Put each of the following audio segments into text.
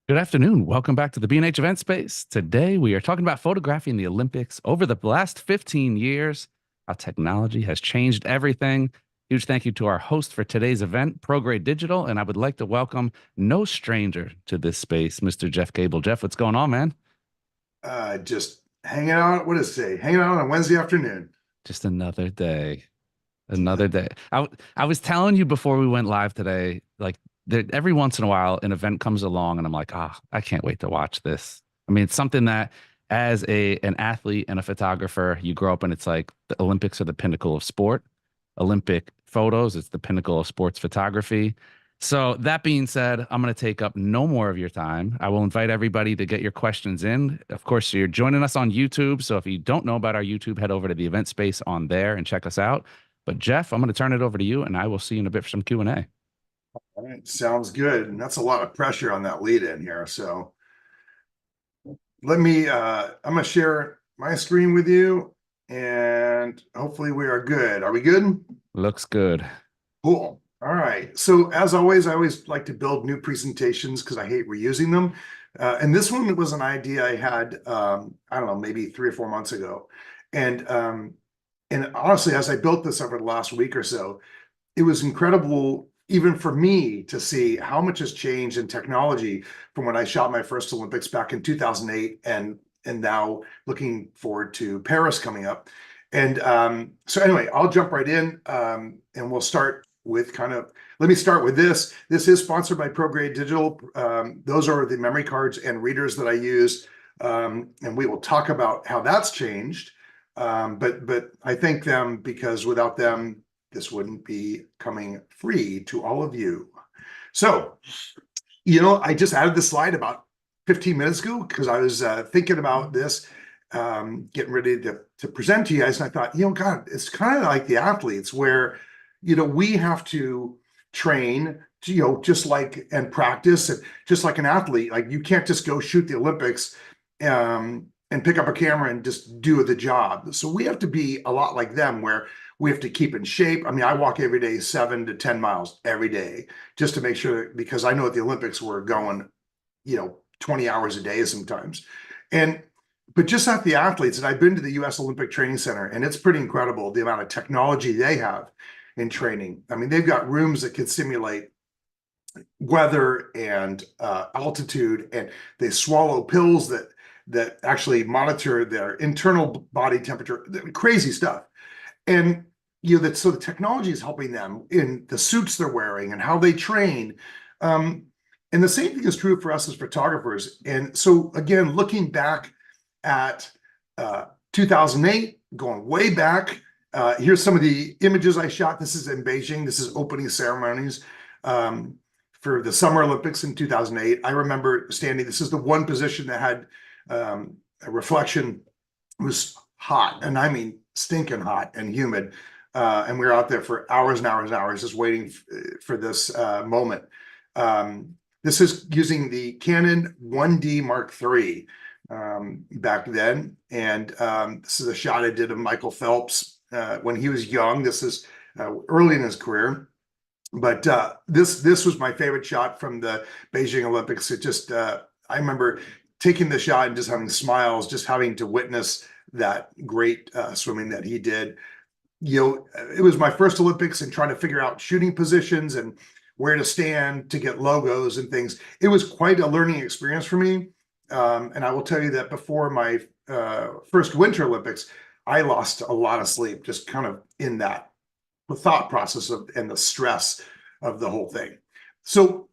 Good afternoon. Welcome back to the B&H event space. Today we are talking about photographing the Olympics over the last 15 years, how technology has changed everything. Huge thank you to our host for today's event, Prograde Digital, and I would like to welcome no stranger to this space, Mr. Jeff Cable. Jeff, what's going on, man? Just hanging out. What does it say? Hanging out on a Wednesday afternoon. Just another day. Another day. I was telling you before we went live today, like every once in a while an event comes along and I'm like, I can't wait to watch this. I mean, it's something that as an athlete and a photographer, you grow up and it's like the Olympics are the pinnacle of sport. Olympic photos, it's the pinnacle of sports photography. So that being said, I'm going to take up no more of your time. I will invite everybody to get your questions in. Of course, you're joining us on YouTube. So if you don't know about our YouTube, head over to the event space on there and check us out. But Jeff, I'm going to turn it over to you, and I will see you in a bit for some Q&A. All right, sounds good. And that's a lot of pressure on that lead in here. So I'm going to share my screen with you and hopefully we are good. Are we good? Looks good. Cool. All right. So as always, I always like to build new presentations because I hate reusing them. And this one was an idea I had, I don't know, maybe 3 or 4 months ago. And honestly, as I built this over the last week or so, it was incredible, even for me, to see how much has changed in technology from when I shot my first Olympics back in 2008 and now looking forward to Paris coming up. And so anyway, I'll jump right in and we'll start with let me start with this. This is sponsored by Prograde Digital. Those are the memory cards and readers that I use. And we will talk about how that's changed. But I thank them because without them, this wouldn't be coming free to all of you. So, I just added this slide about 15 minutes ago because I was thinking about this, getting ready to present to you guys. And I thought, God, it's kind of like the athletes where, we have to train, just like and practice, and just like an athlete. Like you can't just go shoot the Olympics and pick up a camera and just do the job. So we have to be a lot like them where we have to keep in shape. I mean, I walk every day 7 to 10 miles every day just to make sure, because I know at the Olympics we're going, 20 hours a day sometimes. But just like the athletes, and I've been to the US Olympic Training Center, and it's pretty incredible the amount of technology they have in training. I mean, they've got rooms that can simulate weather and altitude, and they swallow pills that actually monitor their internal body temperature, crazy stuff. And so the technology is helping them in the suits they're wearing and how they train. And the same thing is true for us as photographers. And so again, looking back at 2008, going way back, here's some of the images I shot. This is in Beijing. This is opening ceremonies for the Summer Olympics in 2008. I remember standing. This is the one position that had a reflection. It was hot, and I mean stinking hot and humid. And we were out there for hours and hours and hours just waiting for this moment. This is using the Canon 1D Mark III back then. And this is a shot I did of Michael Phelps when he was young. This is early in his career. But this was my favorite shot from the Beijing Olympics. It just, I remember taking the shot and just having smiles, just having to witness that great swimming that he did. It was my first Olympics and trying to figure out shooting positions and where to stand to get logos and things. It was quite a learning experience for me. And I will tell you that before my first Winter Olympics, I lost a lot of sleep, just kind of in the thought process and the stress of the whole thing. So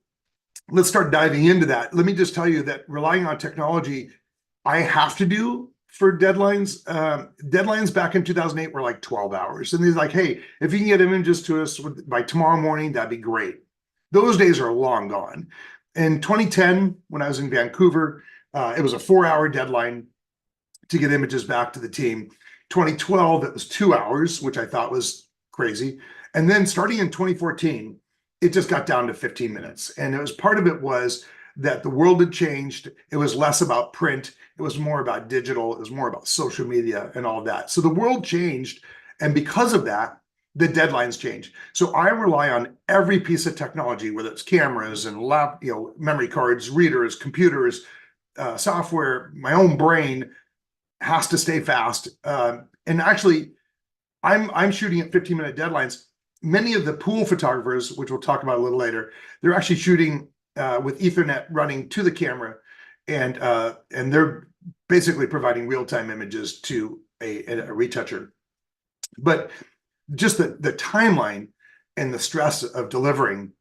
let's start diving into that. Let me just tell you that relying on technology, I have to do for deadlines. Deadlines back in 2008 were like 12 hours. And he's like, hey, if you can get images to us by tomorrow morning, that'd be great. Those days are long gone. In 2010, when I was in Vancouver, it was a 4-hour deadline to get images back to the team. 2012, it was 2 hours, which I thought was crazy. And then starting in 2014, it just got down to 15 minutes. And part of it was that the world had changed. It was less about print. It was more about digital. It was more about social media and all that. So the world changed. And because of that, the deadlines change. So I rely on every piece of technology, whether it's cameras and memory cards, readers, computers, software, my own brain has to stay fast. And actually, I'm shooting at 15-minute deadlines. Many of the pool photographers, which we'll talk about a little later, they're actually shooting with Ethernet running to the camera, and they're basically providing real-time images to a retoucher. But just the timeline and the stress of delivering,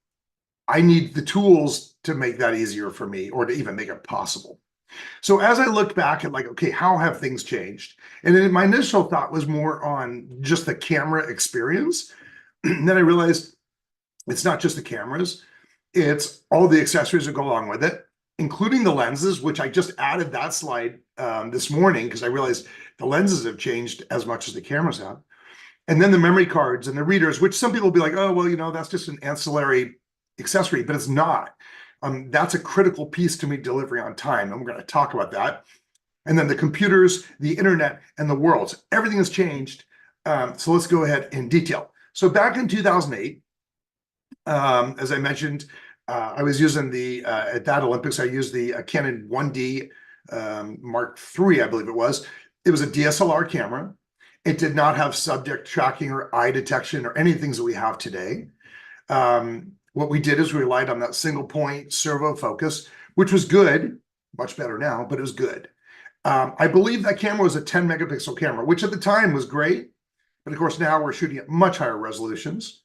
I need the tools to make that easier for me, or to even make it possible. So as I looked back at, like, okay, how have things changed? And then my initial thought was more on just the camera experience. And then I realized it's not just the cameras, it's all the accessories that go along with it, including the lenses, which I just added that slide this morning because I realized the lenses have changed as much as the cameras have. And then the memory cards and the readers, which some people will be like, oh, well, that's just an ancillary accessory, but it's not. That's a critical piece to me delivering on time. And we're going to talk about that. And then the computers, the internet, and the worlds. Everything has changed. So let's go ahead in detail. So back in 2008, as I mentioned, I was using at that Olympics, I used the Canon 1D Mark III, I believe it was. It was a DSLR camera. It did not have subject tracking or eye detection or any things that we have today. What we did is we relied on that single point servo focus, which was good, much better now, but it was good. I believe that camera was a 10 megapixel camera, which at the time was great. But of course, now we're shooting at much higher resolutions.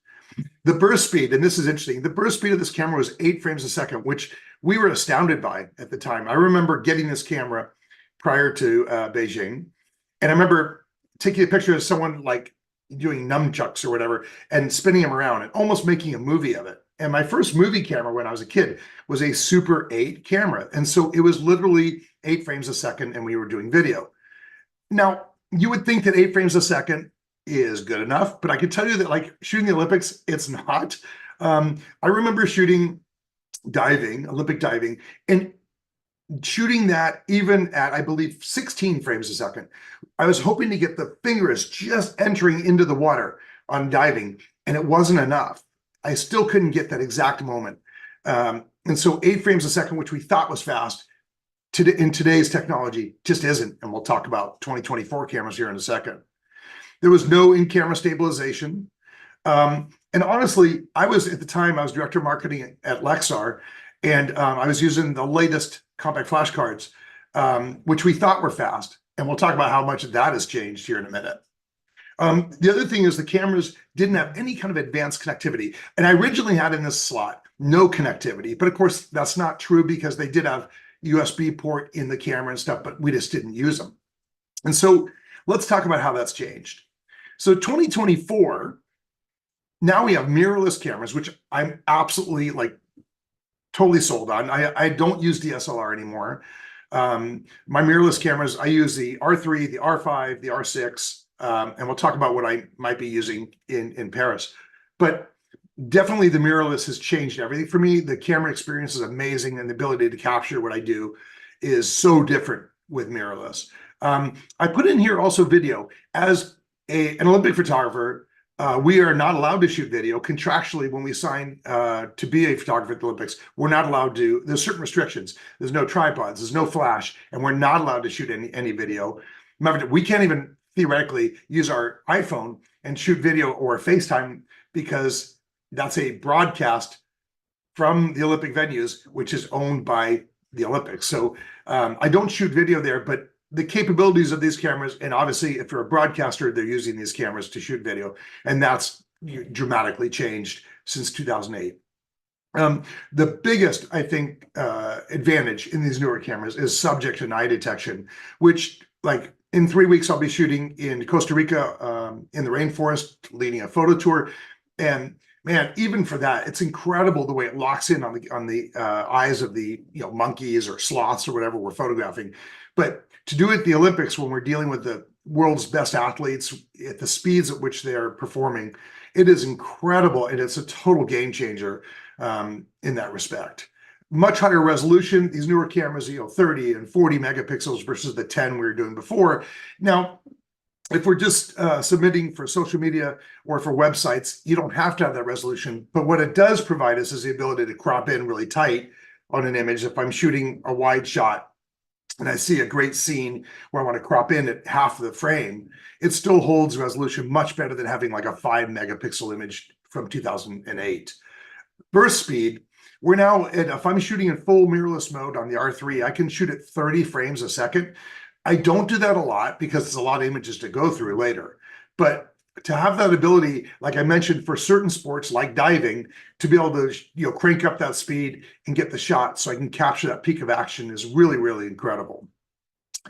The burst speed, and this is interesting, the burst speed of this camera was 8 frames a second, which we were astounded by at the time. I remember getting this camera prior to Beijing. And I remember taking a picture of someone like doing nunchucks or whatever and spinning them around and almost making a movie of it. And my first movie camera when I was a kid was a Super 8 camera. And so it was literally 8 frames a second and we were doing video. Now, you would think that 8 frames a second is good enough, but I could tell you that, like, shooting the Olympics, it's not. I remember shooting diving, Olympic diving, and shooting that even at, I believe, 16 frames a second. I was hoping to get the fingers just entering into the water on diving, and it wasn't enough. I still couldn't get that exact moment. And so 8 frames a second, which we thought was fast, in today's technology just isn't. And we'll talk about 2024 cameras here in a second. There was no in-camera stabilization. And honestly, at the time, I was director of marketing at Lexar, and I was using the latest compact flash cards, which we thought were fast. And we'll talk about how much that has changed here in a minute. The other thing is the cameras didn't have any kind of advanced connectivity. And I originally had in this slot no connectivity, but of course that's not true because they did have USB port in the camera and stuff, but we just didn't use them. And so let's talk about how that's changed. So 2024, now we have mirrorless cameras, which I'm absolutely totally sold on. I don't use DSLR anymore. My mirrorless cameras, I use the R3, the R5, the R6, and we'll talk about what I might be using in Paris. But definitely the mirrorless has changed everything for me. The camera experience is amazing, and the ability to capture what I do is so different with mirrorless. I put in here also video. As an Olympic photographer, we are not allowed to shoot video contractually. When we sign to be a photographer at the Olympics, we're not allowed to. There's certain restrictions. There's no tripods, there's no flash, and we're not allowed to shoot any video. Remember, we can't even theoretically use our iPhone and shoot video or FaceTime because that's a broadcast from the Olympic venues, which is owned by the Olympics. So I don't shoot video there, but the capabilities of these cameras, and obviously if you're a broadcaster, they're using these cameras to shoot video, and that's dramatically changed since 2008. The biggest, I think, advantage in these newer cameras is subject and eye detection, which, like, in 3 weeks, I'll be shooting in Costa Rica in the rainforest, leading a photo tour. And man, even for that, it's incredible the way it locks in on the eyes of the monkeys or sloths or whatever we're photographing. But to do it at the Olympics, when we're dealing with the world's best athletes at the speeds at which they're performing, it is incredible, and it's a total game changer in that respect. Much higher resolution. These newer cameras, 30 and 40 megapixels versus the 10 we were doing before. Now, If we're just submitting for social media or for websites, you don't have to have that resolution. But what it does provide us is the ability to crop in really tight on an image. If I'm shooting a wide shot and I see a great scene where I want to crop in at half of the frame, it still holds resolution much better than having like a 5 megapixel image from 2008. Burst speed, we're now at, if I'm shooting in full mirrorless mode on the R3, I can shoot at 30 frames a second. I don't do that a lot because it's a lot of images to go through later. But to have that ability, like I mentioned, for certain sports like diving, to be able to crank up that speed and get the shot so I can capture that peak of action is really, really incredible.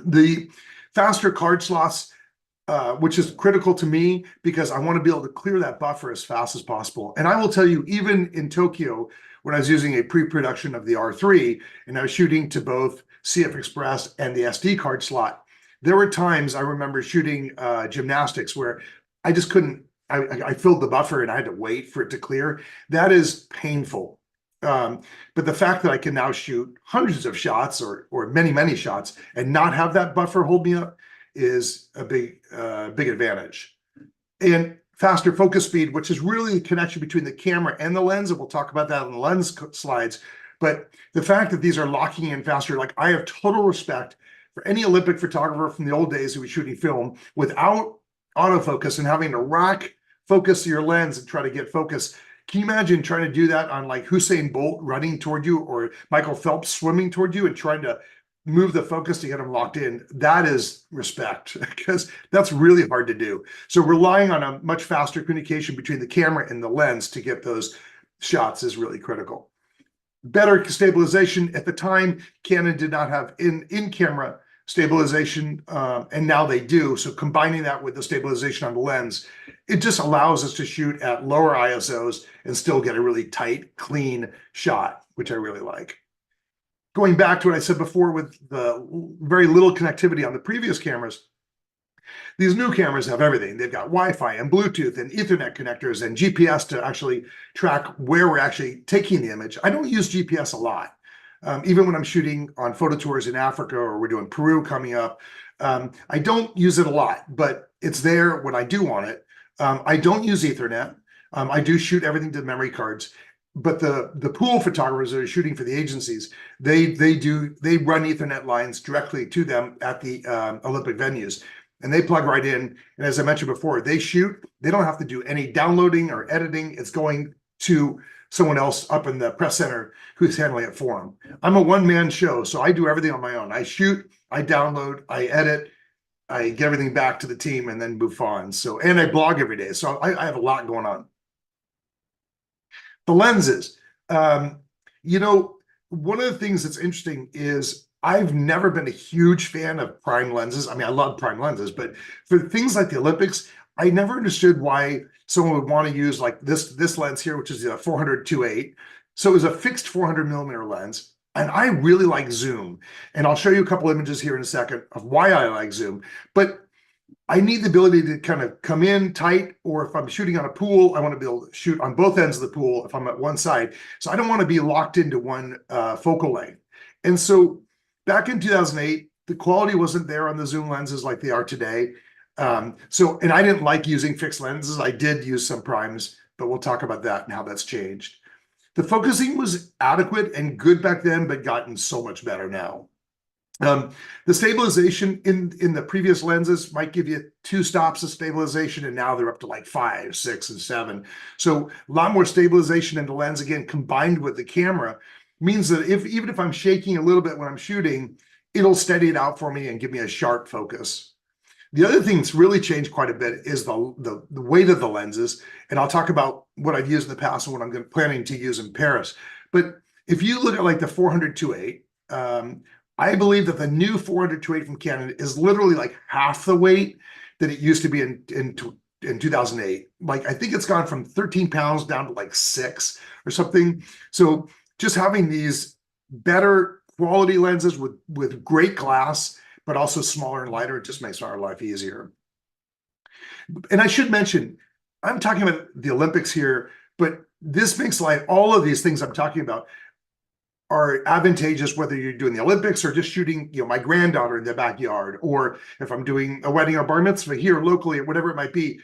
The faster card slots, which is critical to me because I want to be able to clear that buffer as fast as possible. And I will tell you, even in Tokyo, when I was using a pre-production of the R3 and I was shooting to both CF Express and the SD card slot, there were times I remember shooting gymnastics where I just couldn't, I filled the buffer and I had to wait for it to clear. That is painful. But the fact that I can now shoot hundreds of shots or many, many shots and not have that buffer hold me up is a big advantage. And faster focus speed, which is really the connection between the camera and the lens, and we'll talk about that on the lens slides. But the fact that these are locking in faster, like I have total respect for any Olympic photographer from the old days who was shooting film without autofocus and having to rack focus your lens and try to get focus. Can you imagine trying to do that on like Usain Bolt running toward you or Michael Phelps swimming toward you and trying to move the focus to get them locked in? That is respect, because that's really hard to do. So relying on a much faster communication between the camera and the lens to get those shots is really critical. Better stabilization. At the time, Canon did not have in-camera stabilization, and now they do. So combining that with the stabilization on the lens, it just allows us to shoot at lower ISOs and still get a really tight, clean shot, which I really like. Going back to what I said before with the very little connectivity on the previous cameras, these new cameras have everything. They've got Wi-Fi and Bluetooth and Ethernet connectors and GPS to actually track where we're actually taking the image. I don't use GPS a lot. Even when I'm shooting on photo tours in Africa or we're doing Peru coming up, I don't use it a lot, but it's there when I do want it. I don't use Ethernet. I do shoot everything to memory cards. But the pool photographers that are shooting for the agencies, they run Ethernet lines directly to them at the Olympic venues, and they plug right in. And as I mentioned before, they shoot. They don't have to do any downloading or editing. It's going to someone else up in the press center who's handling it for them. I'm a one-man show, so I do everything on my own. I shoot, I download, I edit, I get everything back to the team, and then move on. So, and I blog every day, so I have a lot going on. The lenses, one of the things that's interesting is I've never been a huge fan of prime lenses. I mean, I love prime lenses, but for things like the Olympics, I never understood why someone would want to use like this lens here, which is a 400-2.8. So it was a fixed 400mm lens. And I really like zoom. And I'll show you a couple images here in a second of why I like zoom. But I need the ability to kind of come in tight, or if I'm shooting on a pool, I want to be able to shoot on both ends of the pool if I'm at one side. So I don't want to be locked into one focal length. And so back in 2008, the quality wasn't there on the zoom lenses like they are today. And I didn't like using fixed lenses. I did use some primes, but we'll talk about that and how that's changed. The focusing was adequate and good back then, but gotten so much better now. The stabilization in the previous lenses might give you 2 stops of stabilization, and now they're up to like 5, 6, and 7. So a lot more stabilization in the lens, again, combined with the camera, means that even if I'm shaking a little bit when I'm shooting, it'll steady it out for me and give me a sharp focus. The other thing that's really changed quite a bit is the weight of the lenses, and I'll talk about what I've used in the past and what I'm planning to use in Paris. But if you look at like the 400-2.8, I believe that the new 400-2.8 from Canon is literally like half the weight that it used to be in 2008. Like, I think it's gone from 13 pounds down to like 6 or something. So just having these better quality lenses with great glass, but also smaller and lighter, it just makes our life easier. And I should mention, I'm talking about the Olympics here, but this makes life, all of these things I'm talking about, are advantageous whether you're doing the Olympics or just shooting, my granddaughter in the backyard, or if I'm doing a wedding or bar mitzvah here locally, or whatever it might be.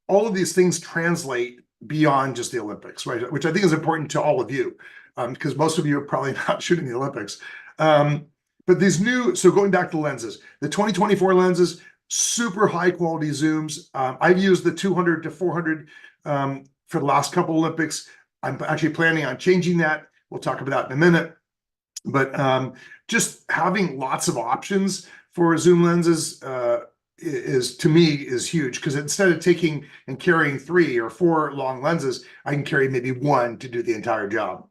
All of these things translate beyond just the Olympics, right? Which I think is important to all of you, because most of you are probably not shooting the Olympics. But these so going back to the lenses, the 2024 lenses, super high quality zooms. I've used the 200 to 400 for the last couple Olympics. I'm actually planning on changing that. We'll talk about that in a minute. But just having lots of options for zoom lenses is to me is huge, because instead of taking and carrying 3 or 4 long lenses, I can carry maybe 1 to do the entire job.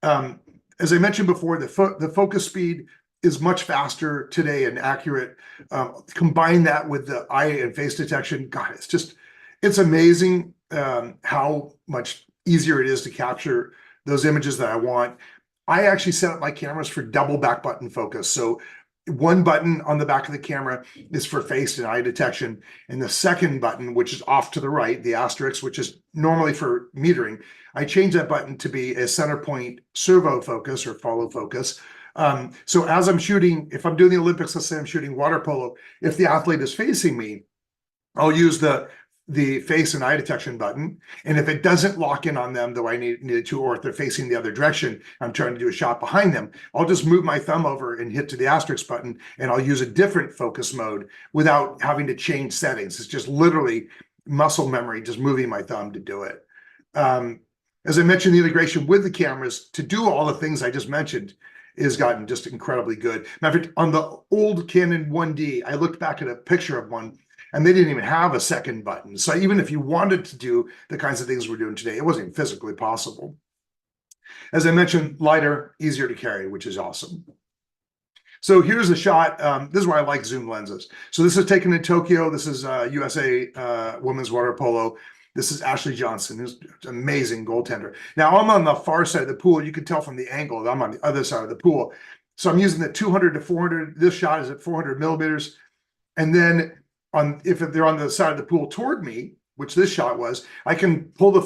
As I mentioned before, the focus speed is much faster today and accurate. Combine that with the eye and face detection. God, it's amazing how much easier it is to capture those images that I want. I actually set up my cameras for double back button focus. So one button on the back of the camera is for face and eye detection. And the second button, which is off to the right, the asterisk, which is normally for metering, I change that button to be a center point servo focus or follow focus. So as I'm shooting, if I'm doing the Olympics, let's say I'm shooting water polo, if the athlete is facing me, I'll use the face and eye detection button. And if it doesn't lock in on them, though I needed to, or if they're facing the other direction, I'm trying to do a shot behind them, I'll just move my thumb over and hit to the asterisk button, and I'll use a different focus mode without having to change settings. It's just literally muscle memory, just moving my thumb to do it. As I mentioned, the integration with the cameras to do all the things I just mentioned has gotten just incredibly good. Matter of fact, on the old Canon 1D, I looked back at a picture of one, and they didn't even have a second button. So even if you wanted to do the kinds of things we're doing today, it wasn't even physically possible. As I mentioned, lighter, easier to carry, which is awesome. So here's a shot. This is why I like zoom lenses. So this is taken in Tokyo. This is USA women's water polo. This is Ashley Johnson, who's an amazing goaltender. Now I'm on the far side of the pool. You can tell from the angle that I'm on the other side of the pool. So I'm using the 200 to 400. This shot is at 400 millimeters. And then if they're on the side of the pool toward me, which this shot was, I can pull the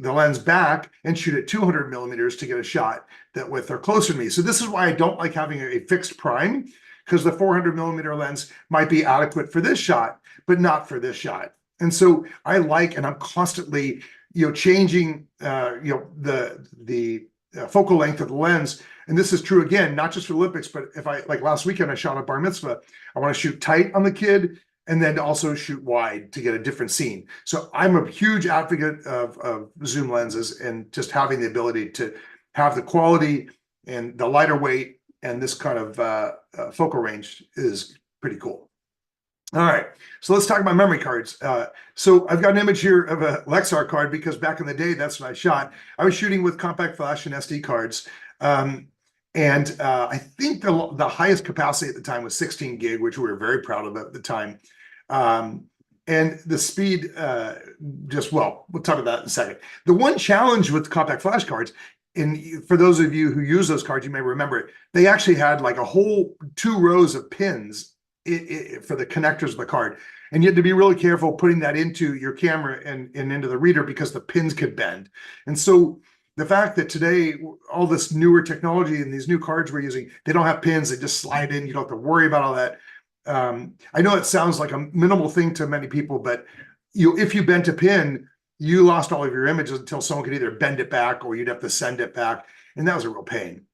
lens back and shoot at 200 millimeters to get a shot that with they're closer to me. So this is why I don't like having a fixed prime, because the 400 millimeter lens might be adequate for this shot, but not for this shot. And so I like, and I'm constantly, changing, the focal length of the lens. And this is true again, not just for Olympics, but if like last weekend, I shot a bar mitzvah, I want to shoot tight on the kid and then also shoot wide to get a different scene. So I'm a huge advocate of zoom lenses, and just having the ability to have the quality and the lighter weight and this kind of focal range is pretty cool. All right, so let's talk about memory cards. So I've got an image here of a Lexar card, because back in the day, that's what I shot. I was shooting with compact flash and SD cards. I think the highest capacity at the time was 16 gig, which we were very proud of at the time. And the speed, we'll talk about that in a second. The one challenge with compact flash cards, and for those of you who use those cards, you may remember it, they actually had like a whole 2 rows of pins for the connectors of the card. And you had to be really careful putting that into your camera and into the reader, because the pins could bend. And so the fact that today, all this newer technology and these new cards we're using, they don't have pins, they just slide in, you don't have to worry about all that. I know it sounds like a minimal thing to many people, but if you bent a pin, you lost all of your images until someone could either bend it back or you'd have to send it back. And that was a real pain.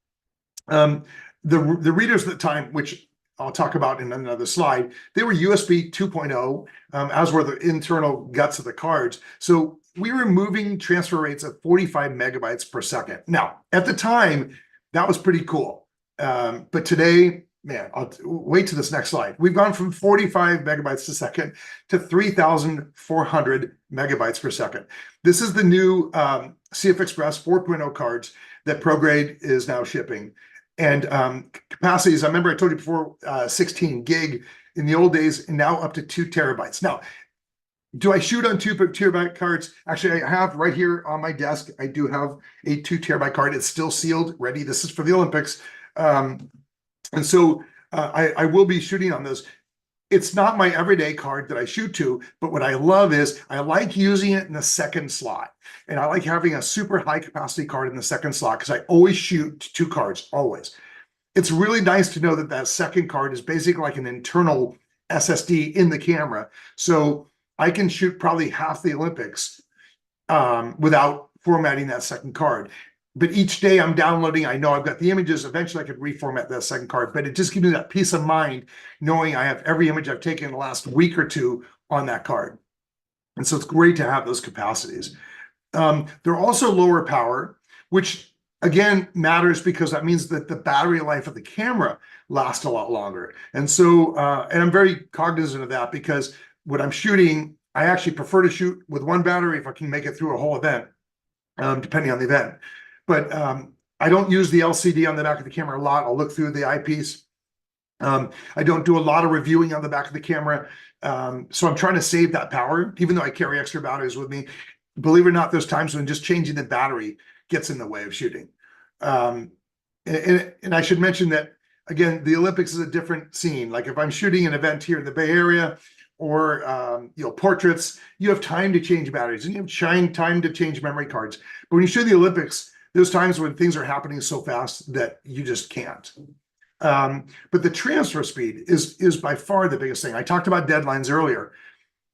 The readers at the time, which I'll talk about in another slide, they were USB 2.0, as were the internal guts of the cards. So we were moving transfer rates of 45 megabytes per second. Now, at the time, that was pretty cool. But today, man, I'll wait to this next slide. We've gone from 45 megabytes a second to 3,400 megabytes per second. This is the new CF Express 4.0 cards that Prograde is now shipping. And capacities, I remember I told you before, 16 gig in the old days, and now up to 2 terabytes. Now, do I shoot on 2 terabyte cards? Actually, I have right here on my desk, I do have a 2 terabyte card. It's still sealed, ready. This is for the Olympics. And so I will be shooting on those. It's not my everyday card that I shoot to, but what I love is I like using it in the second slot. And I like having a super high capacity card in the second slot because I always shoot 2 cards, always. It's really nice to know that that second card is basically like an internal SSD in the camera. So I can shoot probably half the Olympics without formatting that second card. But each day I'm downloading, I know I've got the images. Eventually I could reformat that second card, but it just gives me that peace of mind knowing I have every image I've taken in the last week or two on that card. And so it's great to have those capacities. They're also lower power, which again matters because that means that the battery life of the camera lasts a lot longer. And so, and I'm very cognizant of that because when I'm shooting, I actually prefer to shoot with one battery if I can make it through a whole event, depending on the event. But I don't use the LCD on the back of the camera a lot. I'll look through the eyepiece. I don't do a lot of reviewing on the back of the camera. So I'm trying to save that power, even though I carry extra batteries with me. Believe it or not, there's times when just changing the battery gets in the way of shooting. And I should mention that, again, the Olympics is a different scene. Like if I'm shooting an event here in the Bay Area or portraits, you have time to change batteries and you have time to change memory cards. But when you shoot the Olympics, there's times when things are happening so fast that you just can't. But the transfer speed is by far the biggest thing. I talked about deadlines earlier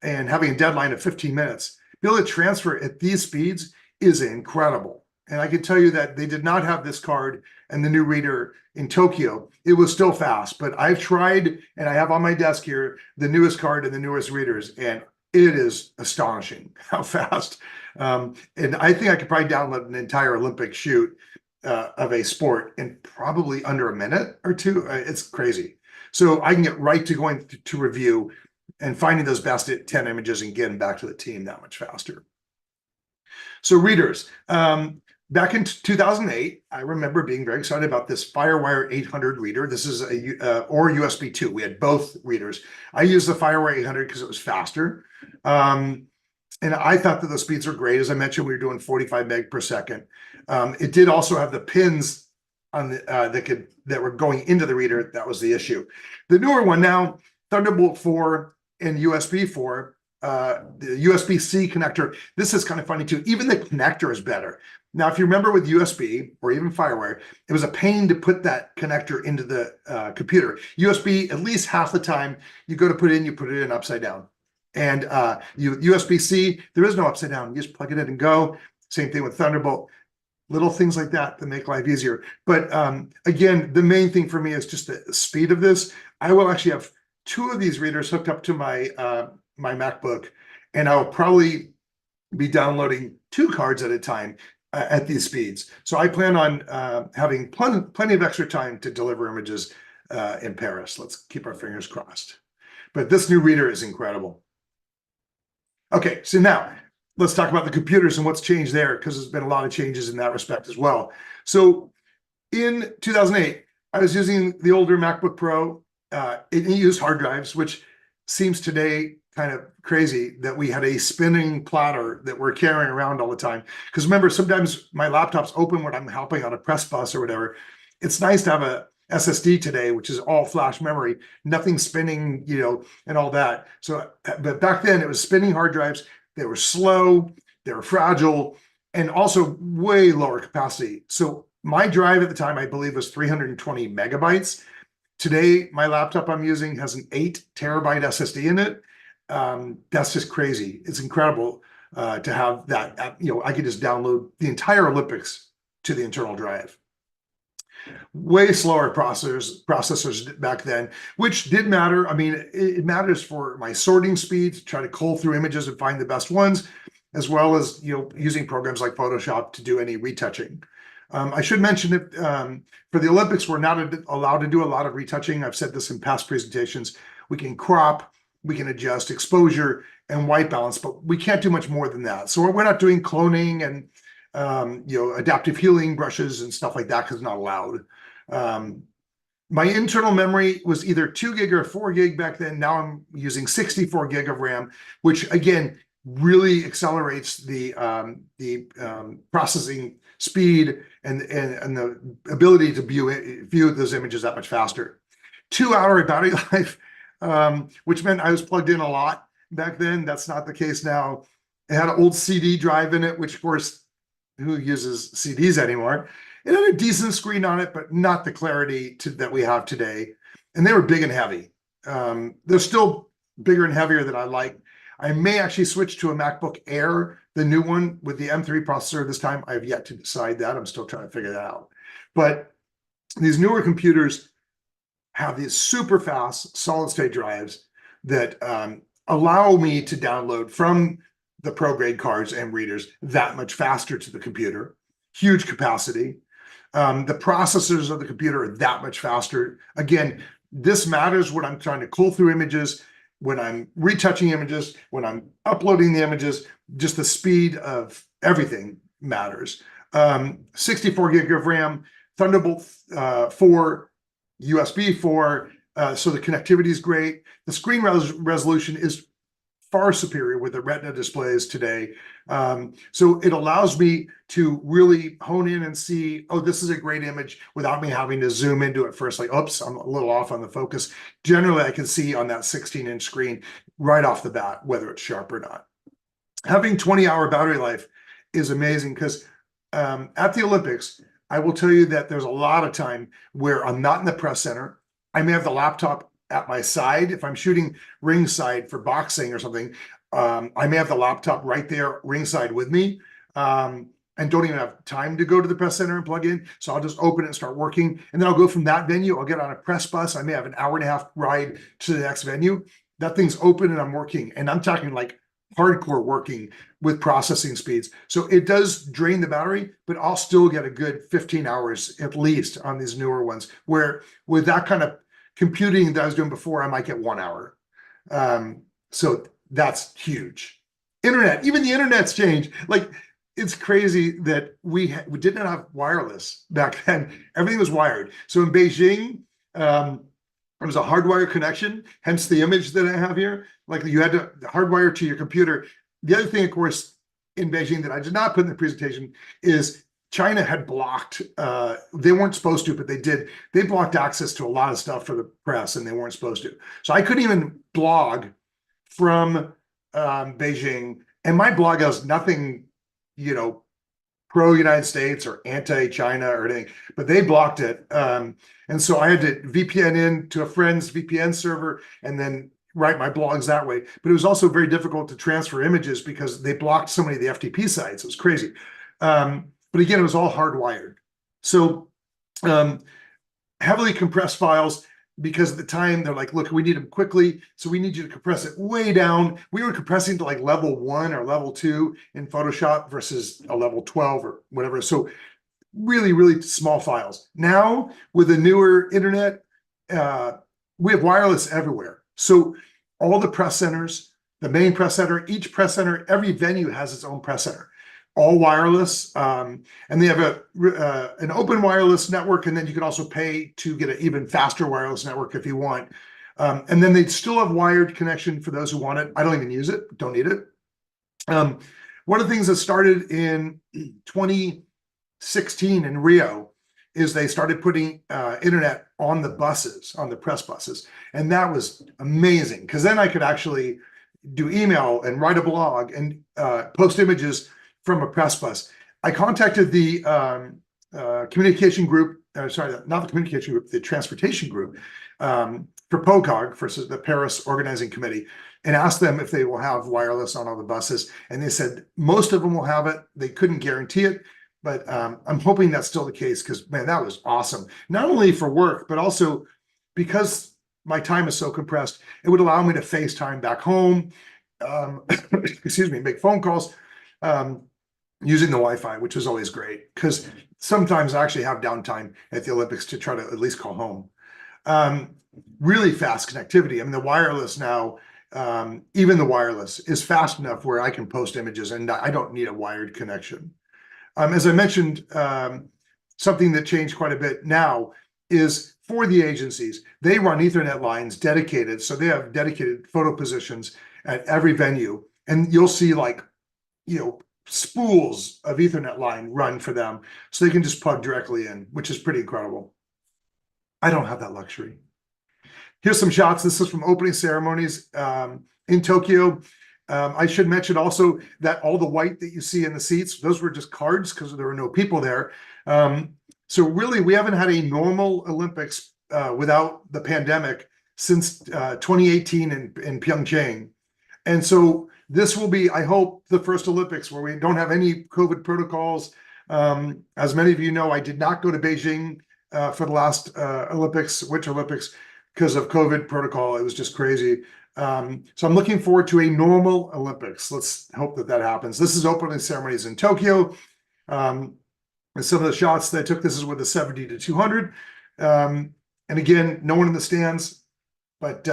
and having a deadline of 15 minutes. Be able to transfer at these speeds is incredible. And I can tell you that they did not have this card and the new reader in Tokyo. It was still fast, but I've tried and I have on my desk here the newest card and the newest readers, and it is astonishing how fast. And I think I could probably download an entire Olympic shoot of a sport in probably under a minute or two. It's crazy. So I can get right to going to review and finding those best 10 images and getting back to the team that much faster. So readers, back in 2008, I remember being very excited about this FireWire 800 reader. This is or USB 2. We had both readers. I used the FireWire 800 because it was faster. And I thought that the speeds were great. As I mentioned, we were doing 45 meg per second. It did also have the pins on the, that were going into the reader. That was the issue. The newer one now, Thunderbolt 4 and USB 4, the USB-C connector. This is kind of funny too. Even the connector is better. Now, if you remember with USB or even FireWire, it was a pain to put that connector into the computer. USB, at least half the time you go to put it in, you put it in upside down. And USB-C, there is no upside down. You just plug it in and go. Same thing with Thunderbolt. Little things like that that make life easier. But again, the main thing for me is just the speed of this. I will actually have 2 of these readers hooked up to my my MacBook, and I will probably be downloading 2 cards at a time at these speeds. So I plan on having plenty of extra time to deliver images in Paris. Let's keep our fingers crossed. But this new reader is incredible. Okay, so now let's talk about the computers and what's changed there, because there's been a lot of changes in that respect as well. So in 2008, I was using the older MacBook Pro. It used hard drives, which seems today kind of crazy that we had a spinning platter that we're carrying around all the time. Because remember, sometimes my laptop's open when I'm helping on a press bus or whatever. It's nice to have a SSD today, which is all flash memory, nothing spinning, and all that. So, but back then it was spinning hard drives. They were slow, they were fragile, and also way lower capacity. So my drive at the time, I believe, was 320 megabytes. Today, my laptop I'm using has an 8 terabyte SSD in it. That's just crazy. It's incredible to have that. I could just download the entire Olympics to the internal drive. Way slower processors back then, which did matter. I mean, it matters for my sorting speed to try to cull through images and find the best ones, as well as using programs like Photoshop to do any retouching. I should mention that for the Olympics, we're not allowed to do a lot of retouching. I've said this in past presentations. We can crop, we can adjust exposure and white balance, but we can't do much more than that. So we're not doing cloning and adaptive healing brushes and stuff like that because it's not allowed. My internal memory was either 2 gig or 4 gig back then. Now I'm using 64 gig of RAM, which again really accelerates the processing speed and the ability to view those images that much faster. 2-hour battery life. which meant I was plugged in a lot back then. That's not the case now. It had an old CD drive in it, which of course, who uses CDs anymore? It had a decent screen on it, but not the clarity that we have today. And they were big and heavy. They're still bigger and heavier than I like. I may actually switch to a MacBook Air, the new one with the M3 processor this time. I have yet to decide that. I'm still trying to figure that out. But these newer computers have these super fast solid state drives that allow me to download from the Prograde cards and readers that much faster to the computer. Huge capacity. The processors of the computer are that much faster. Again, this matters when I'm trying to cull through images, when I'm retouching images, when I'm uploading the images. Just the speed of everything matters. 64 gig of RAM, Thunderbolt 4, USB 4, so the connectivity is great. The screen resolution is far superior with the Retina displays today. So it allows me to really hone in and see, oh, this is a great image without me having to zoom into it first. Like, oops, I'm a little off on the focus. Generally, I can see on that 16-inch screen right off the bat whether it's sharp or not. Having 20-hour battery life is amazing because at the Olympics, I will tell you that there's a lot of time where I'm not in the press center. I may have the laptop at my side. If I'm shooting ringside for boxing or something, I may have the laptop right there ringside with me, and don't even have time to go to the press center and plug in. So I'll just open it and start working. And then I'll go from that venue. I'll get on a press bus. I may have an hour and a half ride to the next venue. That thing's open and I'm working. And I'm talking like hardcore working with processing speeds. So it does drain the battery, but I'll still get a good 15 hours at least on these newer ones, where with that kind of computing that I was doing before, I might get 1 hour. So that's huge. Internet, even the internet's changed. Like, it's crazy that we didn't have wireless back then. Everything was wired. So in Beijing, it was a hardwire connection, hence the image that I have here. Like, you had to hardwire to your computer. The other thing, of course, in Beijing that I did not put in the presentation is China had blocked, they weren't supposed to, but they did. They blocked access to a lot of stuff for the press and they weren't supposed to. So I couldn't even blog from Beijing. And my blog has nothing, pro-United States or anti-China or anything, but they blocked it. And so I had to VPN in to a friend's VPN server and then write my blogs that way. But it was also very difficult to transfer images because they blocked so many of the FTP sites. It was crazy. But again, it was all hardwired. So heavily compressed files, because at the time they're like, look, we need them quickly. So we need you to compress it way down. We were compressing to like level 1 or level 2 in Photoshop versus a level 12 or whatever. So really, really small files. Now with the newer internet, we have wireless everywhere. So all the press centers, the main press center, each press center, every venue has its own press center. All wireless, and they have an open wireless network, and then you can also pay to get an even faster wireless network if you want. And then they still have wired connection for those who want it. I don't even use it, don't need it. One of the things that started in 2016 in Rio is they started putting internet on the buses, on the press buses. And that was amazing, because then I could actually do email and write a blog and post images from a press bus. I contacted the communication group, sorry, not the communication group, the transportation group for POCOG, for the Paris Organizing Committee, and asked them if they will have wireless on all the buses. And they said most of them will have it. They couldn't guarantee it, but I'm hoping that's still the case, because, man, that was awesome. Not only for work, but also because my time is so compressed, it would allow me to FaceTime back home, excuse me, make phone calls, using the Wi-Fi, which is always great, because sometimes I actually have downtime at the Olympics to try to at least call home. Really fast connectivity. I mean, the wireless now, even the wireless is fast enough where I can post images and I don't need a wired connection. As I mentioned, something that changed quite a bit now is for the agencies. They run Ethernet lines dedicated, so they have dedicated photo positions at every venue, and you'll see, like, spools of Ethernet line run for them, so they can just plug directly in, which is pretty incredible. I don't have that luxury. Here's some shots. This is from opening ceremonies in Tokyo. I should mention also that all the white that you see in the seats, those were just cards because there were no people there. So really, we haven't had a normal Olympics without the pandemic since 2018 in Pyeongchang. And so this will be, I hope, the first Olympics where we don't have any COVID protocols. As many of you know, I did not go to Beijing for the last Olympics, Winter Olympics, because of COVID protocol. It was just crazy. So I'm looking forward to a normal Olympics. Let's hope that that happens. This is opening ceremonies in Tokyo. And some of the shots that I took, this is with the 70 to 200. And again, no one in the stands, but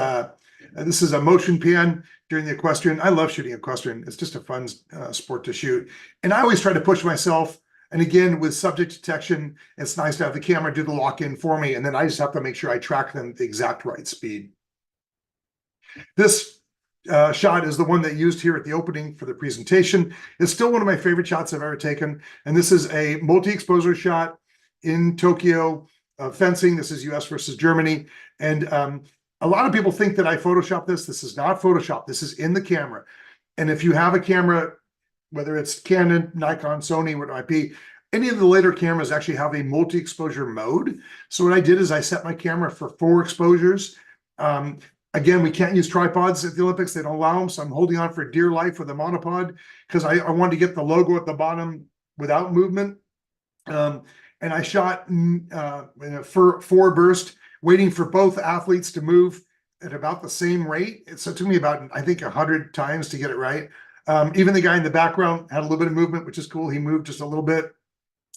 this is a motion pan during the equestrian. I love shooting equestrian. It's just a fun sport to shoot. And I always try to push myself. And again, with subject detection, it's nice to have the camera do the lock-in for me. And then I just have to make sure I track them at the exact right speed. This shot is the one that I used here at the opening for the presentation. It's still one of my favorite shots I've ever taken. And this is a multi-exposure shot in Tokyo fencing. This is US versus Germany. And a lot of people think that I Photoshopped this. This is not Photoshop. This is in the camera. And if you have a camera, whether it's Canon, Nikon, Sony, what it might be, any of the later cameras actually have a multi-exposure mode. So what I did is I set my camera for 4 exposures. Again, we can't use tripods at the Olympics. They don't allow them. So I'm holding on for dear life with a monopod because I wanted to get the logo at the bottom without movement. And I shot in a 4 burst, waiting for both athletes to move at about the same rate. So it took me about, I think, 100 times to get it right. Even the guy in the background had a little bit of movement, which is cool. He moved just a little bit.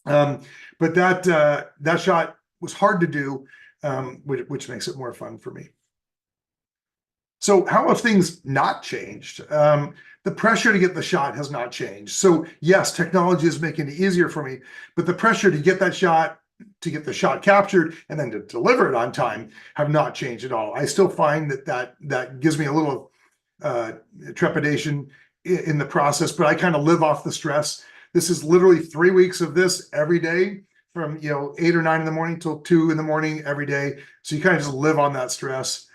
But that shot was hard to do, which makes it more fun for me. So how have things not changed? The pressure to get the shot has not changed. So yes, technology is making it easier for me, but the pressure to get that shot, to get the shot captured, and then to deliver it on time have not changed at all. I still find that gives me a little trepidation in the process, but I kind of live off the stress. This is literally 3 weeks of this every day from 8 or 9 in the morning till 2 in the morning every day. So you kind of just live on that stress.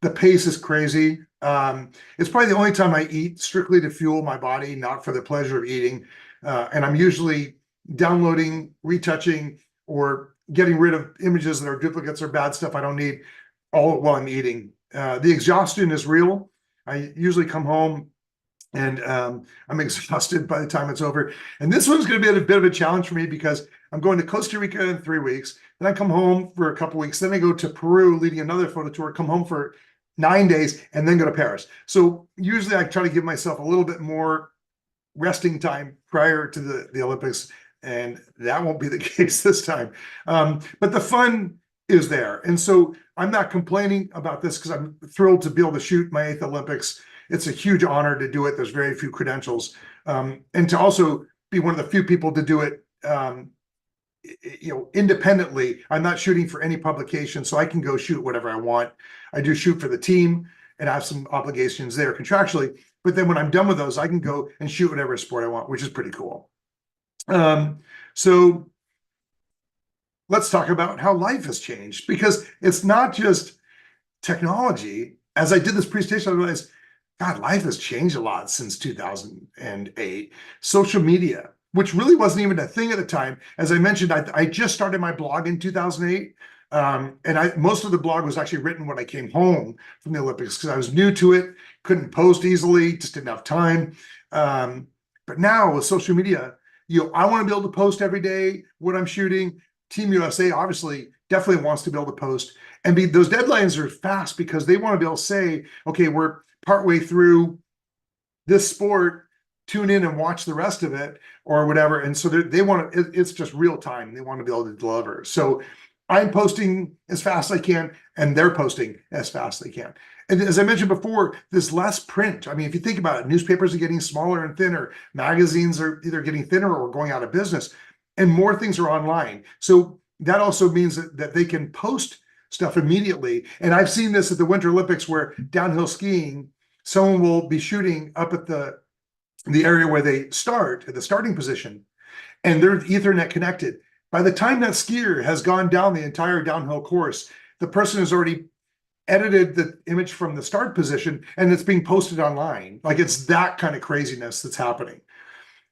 The pace is crazy. It's probably the only time I eat strictly to fuel my body, not for the pleasure of eating. And I'm usually downloading, retouching, or getting rid of images that are duplicates or bad stuff I don't need all while I'm eating. The exhaustion is real. I usually come home and I'm exhausted by the time it's over. And this one's going to be a bit of a challenge for me because I'm going to Costa Rica in 3 weeks. Then I come home for a couple weeks. Then I go to Peru, leading another photo tour, come home for 9 days, and then go to Paris. So usually I try to give myself a little bit more resting time prior to the Olympics, and that won't be the case this time. But the fun is there. And so I'm not complaining about this because I'm thrilled to be able to shoot my 8th Olympics. It's a huge honor to do it. There's very few credentials. And to also be one of the few people to do it independently. I'm not shooting for any publication, so I can go shoot whatever I want. I do shoot for the team and I have some obligations there contractually. But then when I'm done with those, I can go and shoot whatever sport I want, which is pretty cool. So let's talk about how life has changed, because it's not just technology. As I did this presentation, I realized, God, life has changed a lot since 2008. Social media, which really wasn't even a thing at the time. As I mentioned, I just started my blog in 2008. And most of the blog was actually written when I came home from the Olympics because I was new to it, couldn't post easily, just didn't have time. But now with social media, I want to be able to post every day what I'm shooting. Team USA obviously definitely wants to be able to post. And those deadlines are fast because they want to be able to say, okay, we're partway through this sport, tune in and watch the rest of it or whatever. And so they want to, it's just real time. They want to be able to deliver. So I'm posting as fast as I can, and they're posting as fast as they can. And as I mentioned before, there's less print. I mean, if you think about it, newspapers are getting smaller and thinner. Magazines are either getting thinner or going out of business, and more things are online. So that also means that they can post stuff immediately. And I've seen this at the Winter Olympics where downhill skiing, someone will be shooting up at the area where they start, at the starting position, and they're Ethernet connected. By the time that skier has gone down the entire downhill course, the person has already edited the image from the start position and it's being posted online. Like it's that kind of craziness that's happening.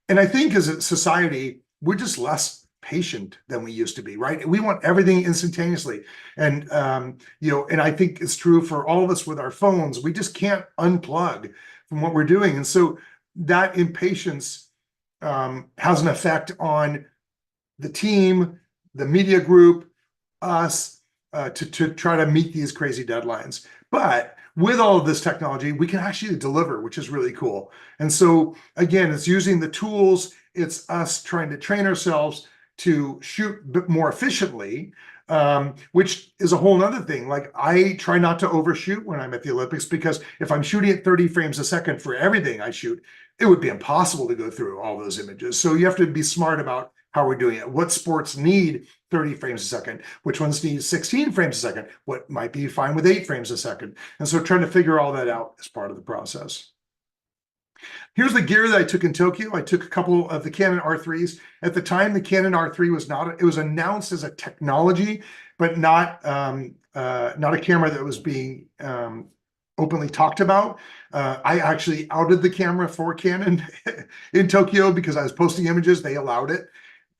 And I think as a society, we're just less patient than we used to be, right? We want everything instantaneously. And, and I think it's true for all of us with our phones. We just can't unplug from what we're doing. And so that impatience has an effect on the team, the media group, us, to try to meet these crazy deadlines. But with all of this technology, we can actually deliver, which is really cool. And so again, it's using the tools, it's us trying to train ourselves to shoot a bit more efficiently, which is a whole nother thing. Like I try not to overshoot when I'm at the Olympics, because if I'm shooting at 30 frames a second for everything I shoot, it would be impossible to go through all those images. So you have to be smart about how we're doing it. What sports need 30 frames a second? Which ones need 16 frames a second? What might be fine with 8 frames a second? And so trying to figure all that out as part of the process. Here's the gear that I took in Tokyo. I took a couple of the Canon R3s. At the time, the Canon R3 was not, it was announced as a technology, but not a camera that was being openly talked about. I actually outed the camera for Canon in Tokyo because I was posting images. They allowed it.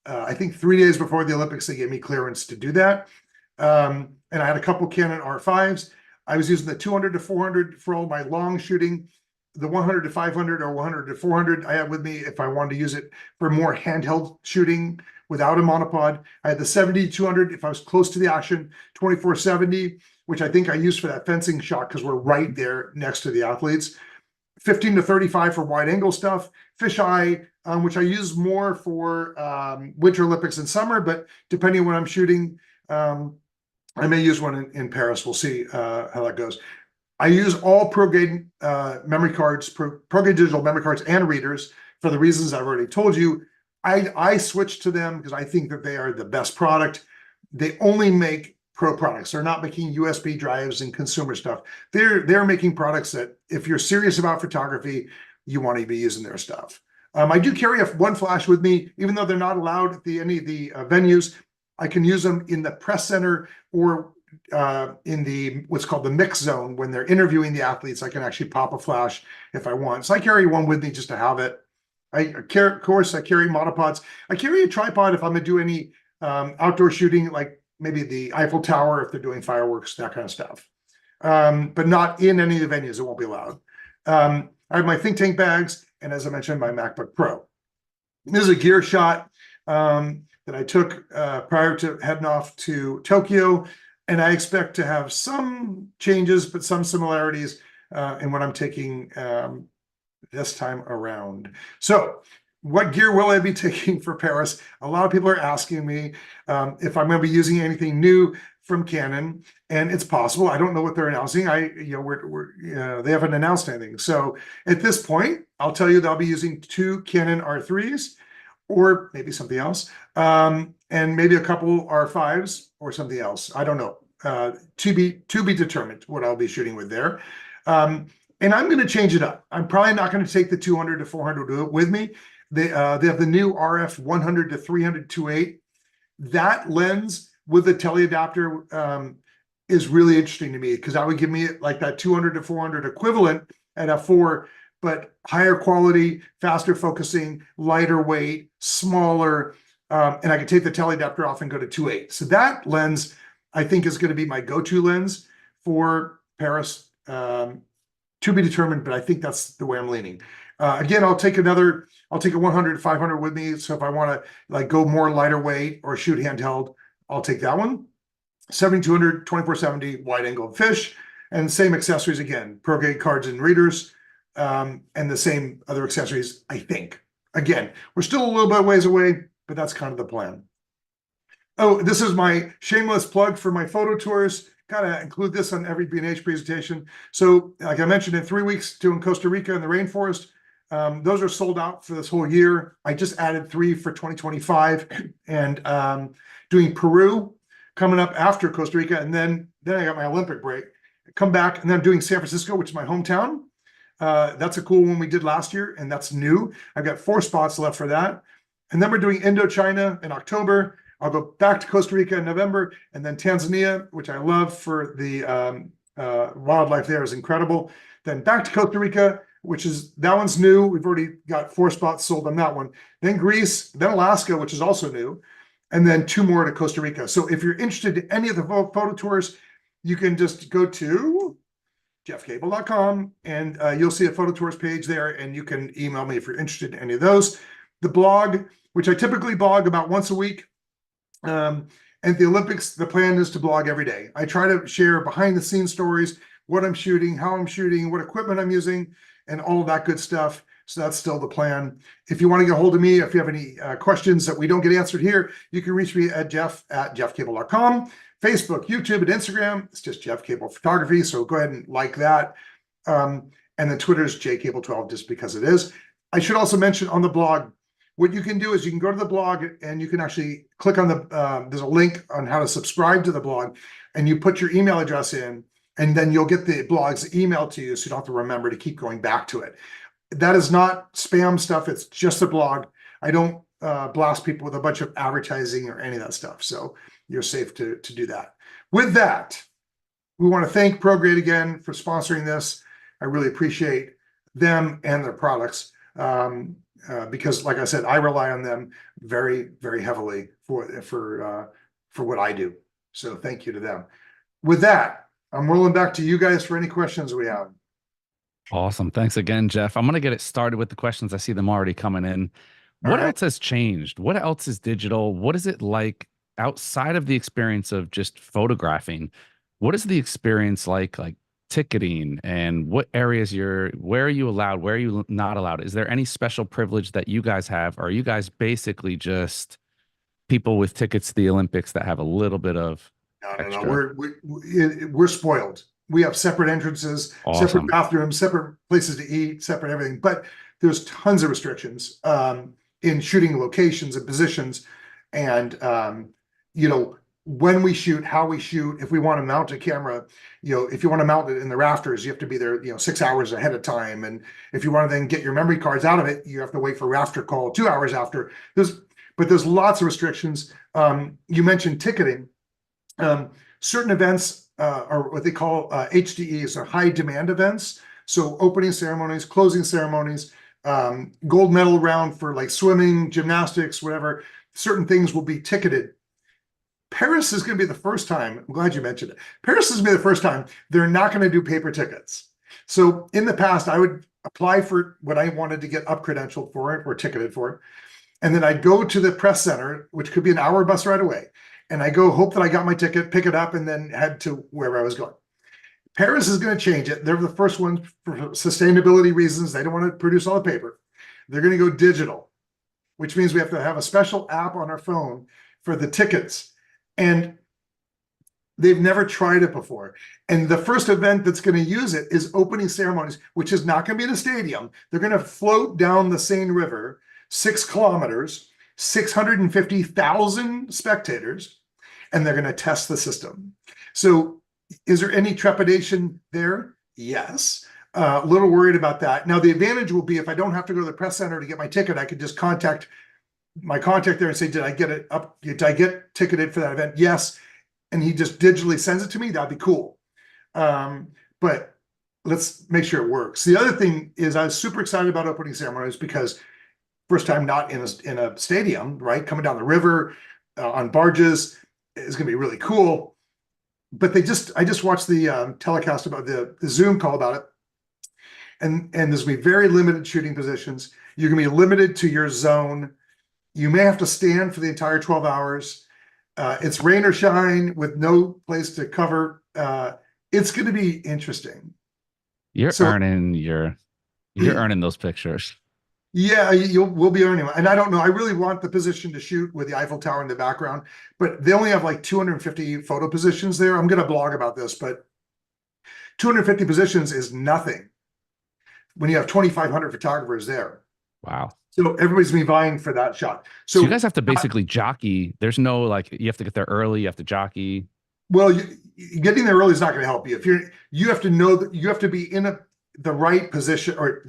I think 3 days before the Olympics, they gave me clearance to do that. And I had a couple Canon R5s. I was using the 200 to 400 for all my long shooting. The 100 to 500 or 100 to 400 I had with me if I wanted to use it for more handheld shooting without a monopod. I had the 70 to 200 if I was close to the action, 24-70, which I think I used for that fencing shot because we're right there next to the athletes. 15 to 35 for wide angle stuff. Fisheye, which I use more for Winter Olympics and summer, but depending on when I'm shooting, I may use one in Paris. We'll see how that goes. I use all Prograde memory cards, Prograde digital memory cards and readers for the reasons I've already told you. I switched to them because I think that they are the best product. They only make pro products. They're not making USB drives and consumer stuff. They're making products that if you're serious about photography, you want to be using their stuff. I do carry one flash with me, even though they're not allowed at any of the venues. I can use them in the press center or in the what's called the mix zone when they're interviewing the athletes. I can actually pop a flash if I want. So I carry one with me just to have it. Of course, I carry monopods. I carry a tripod if I'm gonna do any outdoor shooting, like maybe the Eiffel Tower if they're doing fireworks, that kind of stuff. But not in any of the venues. It won't be allowed. I have my think tank bags, and as I mentioned, my MacBook Pro. This is a gear shot that I took prior to heading off to Tokyo. And I expect to have some changes, but some similarities in what I'm taking this time around. So what gear will I be taking for Paris? A lot of people are asking me if I'm going to be using anything new from Canon, and it's possible. I don't know what they're announcing. They haven't announced anything. So at this point, I'll tell you that I'll be using 2 Canon R3s, or maybe something else, and maybe a couple R5s or something else. I don't know. To be determined what I'll be shooting with there. And I'm going to change it up. I'm probably not going to take the 200 to 400 with me. They have the new RF 100 to 300 2.8. That lens with the teleadapter is really interesting to me because that would give me like that 200 to 400 equivalent at f4, but higher quality, faster focusing, lighter weight, smaller, and I could take the teleadapter off and go to 2.8. So that lens, I think, is going to be my go-to lens for Paris, to be determined, but I think that's the way I'm leaning. Again, I'll take a 100 500 with me. So if I want to like go more lighter weight or shoot handheld, I'll take that one. 7200, 24-70 wide angle fish, and same accessories again, Prograde cards and readers, and the same other accessories, I think. Again, we're still a little bit ways away, but that's kind of the plan. Oh, this is my shameless plug for my photo tours. Gotta include this on every B&H presentation. So like I mentioned, in 3 weeks doing Costa Rica in the rainforest, those are sold out for this whole year. I just added 3 for 2025 and doing Peru coming up after Costa Rica. And then I got my Olympic break, come back, and then I'm doing San Francisco, which is my hometown. That's a cool one we did last year, and that's new. I've got 4 spots left for that. And then we're doing Indochina in October. I'll go back to Costa Rica in November, and then Tanzania, which I love for the Wildlife there is incredible. Then back to Costa Rica, that one's new. We've already got 4 spots sold on that one. Then Greece, then Alaska, which is also new, and then 2 more to Costa Rica. So if you're interested in any of the photo tours, you can just go to jeffcable.com and you'll see a photo tours page there, and you can email me if you're interested in any of those. The blog, which I typically blog about once a week. And the Olympics, the plan is to blog every day. I try to share behind the scenes stories, what I'm shooting, how I'm shooting, what equipment I'm using, and all of that good stuff. So that's still the plan. If you want to get a hold of me, if you have any questions that we don't get answered here, you can reach me at jeff@jeffcable.com. Facebook, YouTube, and Instagram, it's just Jeff Cable Photography. So go ahead and like that. And then Twitter's jcable12, just because it is. I should also mention on the blog, what you can do is you can go to the blog and you can actually click on there's a link on how to subscribe to the blog, and you put your email address in, and then you'll get the blogs emailed to you, so you don't have to remember to keep going back to it. That is not spam stuff. It's just a blog. I don't blast people with a bunch of advertising or any of that stuff. So you're safe to do that. With that, we want to thank Prograde again for sponsoring this. I really appreciate them and their products. Because like I said, I rely on them very, very heavily for what I do. So thank you to them. With that, I'm rolling back to you guys for any questions we have. Awesome. Thanks again, Jeff. I'm going to get it started with the questions. I see them already coming in. What else has changed? What else is digital? What is it like outside of the experience of just photographing? What is the experience like ticketing, and what areas where are you allowed, where are you not allowed? Is there any special privilege that you guys have? Or are you guys basically just people with tickets to the Olympics that have a little bit of extra? No. We're spoiled. We have separate entrances, awesome. Separate bathrooms, separate places to eat, separate everything. But there's tons of restrictions in shooting locations and positions, and when we shoot, how we shoot. If we want to mount a camera, if you want to mount it in the rafters, you have to be there, 6 hours ahead of time. And if you want to then get your memory cards out of it, you have to wait for rafter call 2 hours after. There's lots of restrictions. You mentioned ticketing. Certain events are what they call HDEs, or high demand events. So opening ceremonies, closing ceremonies, gold medal round for like swimming, gymnastics, whatever. Certain things will be ticketed. Paris is going to be the first time. I'm glad you mentioned it. Paris is going to be the first time they're not going to do paper tickets. So in the past, I would apply for what I wanted to get up credentialed for it or ticketed for it. And then I'd go to the press center, which could be an hour bus ride away. And I go hope that I got my ticket, pick it up, and then head to wherever I was going. Paris is going to change it. They're the first ones for sustainability reasons. They don't want to produce all the paper. They're going to go digital, which means we have to have a special app on our phone for the tickets. And they've never tried it before. And the first event that's going to use it is opening ceremonies, which is not going to be in a stadium. They're going to float down the Seine River, 6 kilometers, 650,000 spectators, and they're going to test the system. So is there any trepidation there? Yes. A little worried about that. Now, the advantage will be if I don't have to go to the press center to get my ticket, I could just contact my contact there and say, did I get it up? Did I get ticketed for that event? Yes. And he just digitally sends it to me. That'd be cool. But let's make sure it works. The other thing is I was super excited about opening ceremonies because first time not in a stadium, right? Coming down the river on barges is going to be really cool. But I just watched the telecast about the Zoom call about it. And there's going to be very limited shooting positions. You're going to be limited to your zone. You may have to stand for the entire 12 hours. It's rain or shine with no place to cover. It's going to be interesting. You're earning those pictures. Yeah, we'll be earning them. And I don't know. I really want the position to shoot with the Eiffel Tower in the background, but they only have like 250 photo positions there. I'm going to blog about this, but 250 positions is nothing when you have 2,500 photographers there. Wow. So everybody's gonna be vying for that shot. So you guys have to basically jockey. There's no you have to get there early. You have to jockey. Well, getting there early is not going to help you. You have to know that you have to be in the right position, or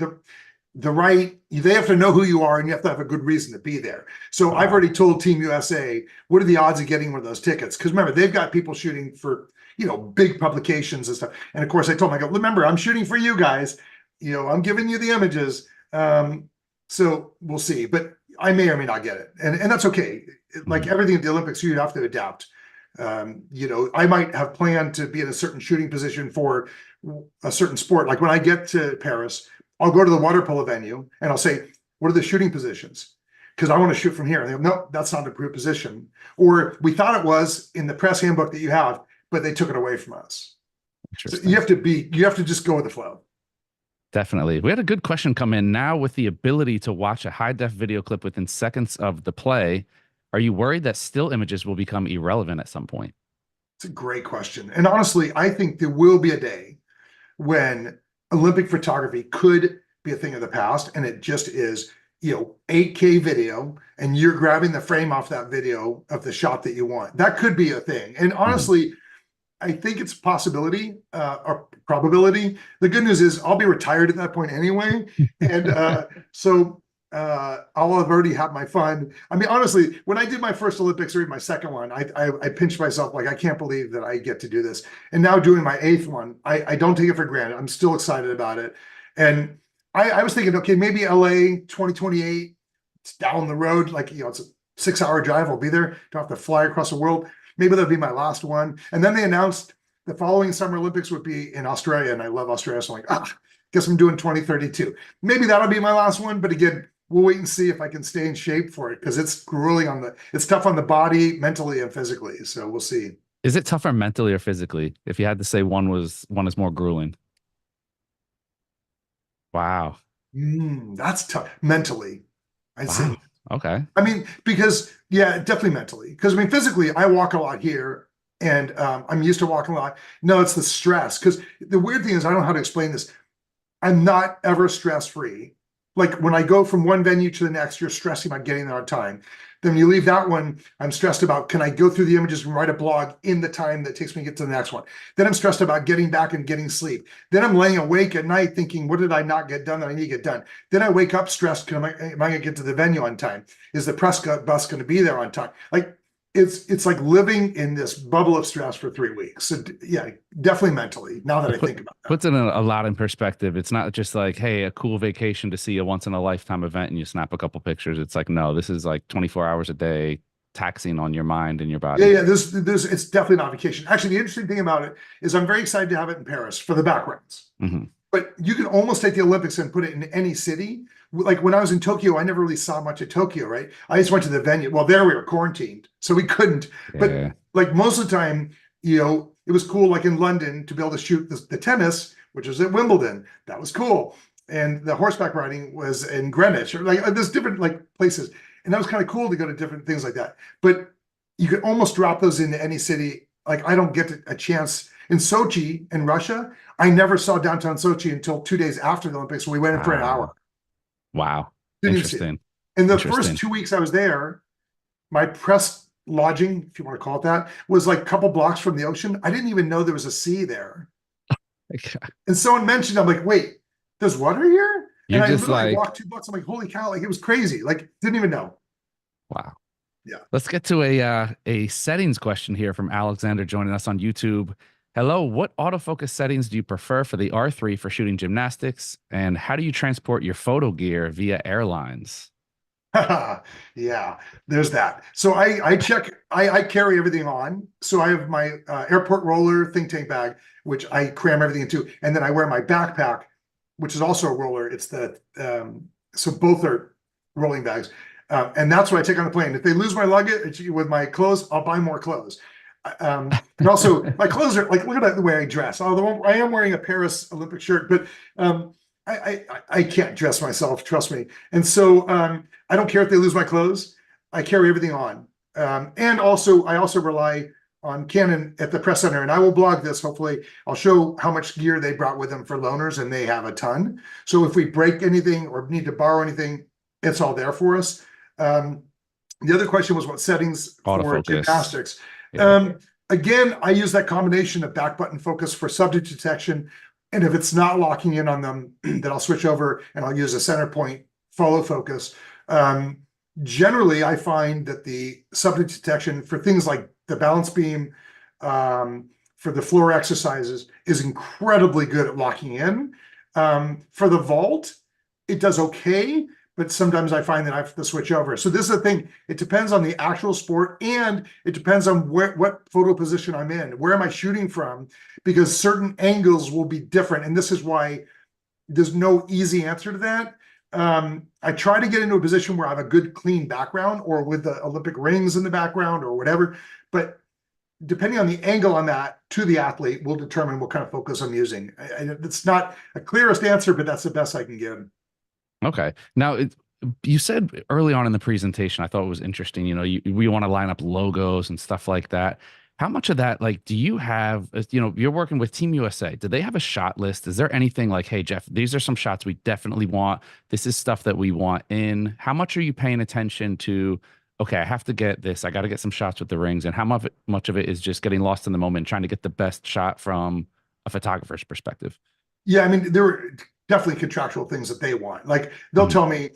the right. They have to know who you are, and you have to have a good reason to be there. So I've already told Team USA what are the odds of getting one of those tickets, because remember they've got people shooting for big publications and stuff. And of course I told him, I go, remember, I'm shooting for you guys, I'm giving you the images. So we'll see, but I may or may not get it. And that's okay. Like everything at the Olympics, you have to adapt. I might have planned to be in a certain shooting position for a certain sport. Like when I get to Paris, I'll go to the water polo venue and I'll say, what are the shooting positions? Because I want to shoot from here. And they go, no, that's not an approved position. Or we thought it was in the press handbook that you have, but they took it away from us. So you have to just go with the flow. Definitely. We had a good question come in. Now, with the ability to watch a high-def video clip within seconds of the play, are you worried that still images will become irrelevant at some point? It's a great question. And honestly, I think there will be a day when Olympic photography could be a thing of the past, and it just is, 8K video, and you're grabbing the frame off that video of the shot that you want. That could be a thing. And honestly, I think it's a possibility or probability. The good news is I'll be retired at that point anyway. And so I'll have already had my fun. I mean, honestly, when I did my first Olympics or even my second one, I pinched myself like, I can't believe that I get to do this. And now doing my eighth one, I don't take it for granted. I'm still excited about it. And I was thinking, okay, maybe LA 2028, it's down the road. Like, it's a 6-hour drive. I'll be there. Don't have to fly across the world. Maybe that'll be my last one. And then they announced the following Summer Olympics would be in Australia. And I love Australia. So I'm like, guess I'm doing 2032. Maybe that'll be my last one. But again, we'll wait and see if I can stay in shape for it, because it's grueling it's tough on the body, mentally and physically. So we'll see. Is it tougher mentally or physically? If you had to say one is more grueling. Wow. That's tough. Mentally, I'd say. Okay. I mean, because definitely mentally. Because I mean, physically, I walk a lot here, and I'm used to walking a lot. No, it's the stress. Because the weird thing is, I don't know how to explain this. I'm not ever stress-free. Like when I go from one venue to the next, you're stressing about getting there on time. Then when you leave that one, I'm stressed about, can I go through the images and write a blog in the time that takes me to get to the next one? Then I'm stressed about getting back and getting sleep. Then I'm laying awake at night thinking, what did I not get done that I need to get done? Then I wake up stressed, am I going to get to the venue on time? Is the press bus going to be there on time? Like, it's like living in this bubble of stress for 3 weeks. So yeah, definitely mentally, now that I think about that. Puts it a lot in perspective. It's not just like, hey, a cool vacation to see a once in a lifetime event and you snap a couple pictures. It's like, no, this is like 24 hours a day taxing on your mind and your body. Yeah, it's definitely not vacation. Actually, the interesting thing about it is I'm very excited to have it in Paris for the backgrounds. But you can almost take the Olympics and put it in any city. Like when I was in Tokyo, I never really saw much of Tokyo, right? I just went to the venue. Well, there we were quarantined, so we couldn't. Yeah. But like most of the time, it was cool, like in London, to be able to shoot the tennis, which was at Wimbledon. That was cool. And the horseback riding was in Greenwich, or like there's different like places. And that was kind of cool to go to different things like that. But you could almost drop those into any city. Like I don't get a chance. In Sochi in Russia, I never saw downtown Sochi until 2 days after the Olympics. So we went in for an hour. Wow. Didn't Interesting. In the first 2 weeks I was there, my press lodging, if you want to call it that, was like a couple blocks from the ocean. I didn't even know there was a sea there. And someone mentioned, I'm like, wait, there's water here? You and I just literally walked 2 blocks. I'm like, holy cow, like it was crazy. Like didn't even know. Wow. Yeah. Let's get to a settings question here from Alexander joining us on YouTube. Hello, what autofocus settings do you prefer for the R3 for shooting gymnastics? And how do you transport your photo gear via airlines? Yeah, there's that. So I carry everything on. So I have my airport roller think tank bag, which I cram everything into. And then I wear my backpack, which is also a roller. It's so both are rolling bags. And that's what I take on the plane. If they lose my luggage with my clothes, I'll buy more clothes. And also my clothes are like, look at the way I dress. Although I am wearing a Paris Olympic shirt, but I can't dress myself, trust me. And so I don't care if they lose my clothes. I carry everything on. And also I also rely on Canon at the press center, and I will blog this. Hopefully I'll show how much gear they brought with them for loaners, and they have a ton. So if we break anything or need to borrow anything, it's all there for us. The other question was what settings for gymnastics. Yeah. Again, I use that combination of back button focus for subject detection. And if it's not locking in on them, then I'll switch over and I'll use a center point follow focus. Generally, I find that the subject detection for things like the balance beam, for the floor exercises is incredibly good at locking in. For the vault, it does okay, but sometimes I find that I have to switch over. So this is the thing. It depends on the actual sport, and it depends on what photo position I'm in. Where am I shooting from? Because certain angles will be different. And this is why there's no easy answer to that. I try to get into a position where I have a good, clean background, or with the Olympic rings in the background or whatever. But depending on the angle on that to the athlete will determine what kind of focus I'm using. It's not a clearest answer, but that's the best I can give. Okay. Now, you said early on in the presentation, I thought it was interesting, we want to line up logos and stuff like that. How much of that, like, do you have, you're working with Team USA. Do they have a shot list? Is there anything like, hey, Jeff, these are some shots we definitely want. This is stuff that we want in. How much are you paying attention to, okay, I have to get this. I got to get some shots with the rings. And how much of it is just getting lost in the moment, trying to get the best shot from a photographer's perspective? Yeah, I mean, there were definitely contractual things that they want. Like they'll tell me,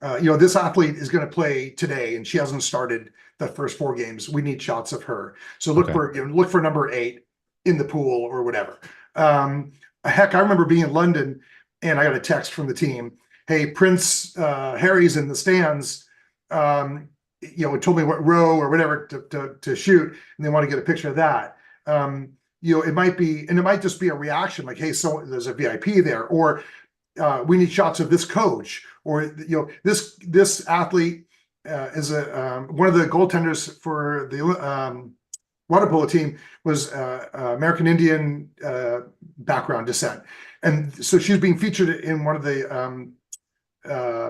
this athlete is going to play today and she hasn't started the first 4 games. We need shots of her. So look for number 8 in the pool or whatever. Heck, I remember being in London and I got a text from the team. Hey, Prince Harry's in the stands. It told me what row or whatever to shoot, and they want to get a picture of that. It might be, and it might just be a reaction like, hey, so there's a VIP there, or we need shots of this coach, or this athlete is one of the goaltenders for the water polo team was American Indian background descent, and so she's being featured in one of the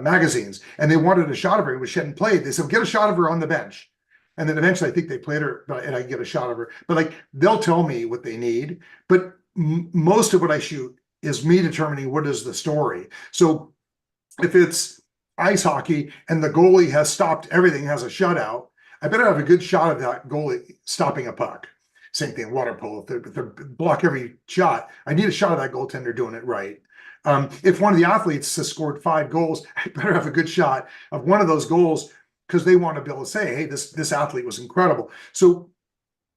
magazines, and they wanted a shot of her, but she hadn't played. They said, get a shot of her on the bench. And then eventually I think they played her, and I get a shot of her. But like, they'll tell me what they need. But most of what I shoot is me determining what is the story. So if it's ice hockey and the goalie has stopped everything, has a shutout, I better have a good shot of that goalie stopping a puck. Same thing, water polo. If they block every shot, I need a shot of that goaltender doing it right. If one of the athletes has scored 5 goals, I better have a good shot of one of those goals, because they want to be able to say, hey, this athlete was incredible. So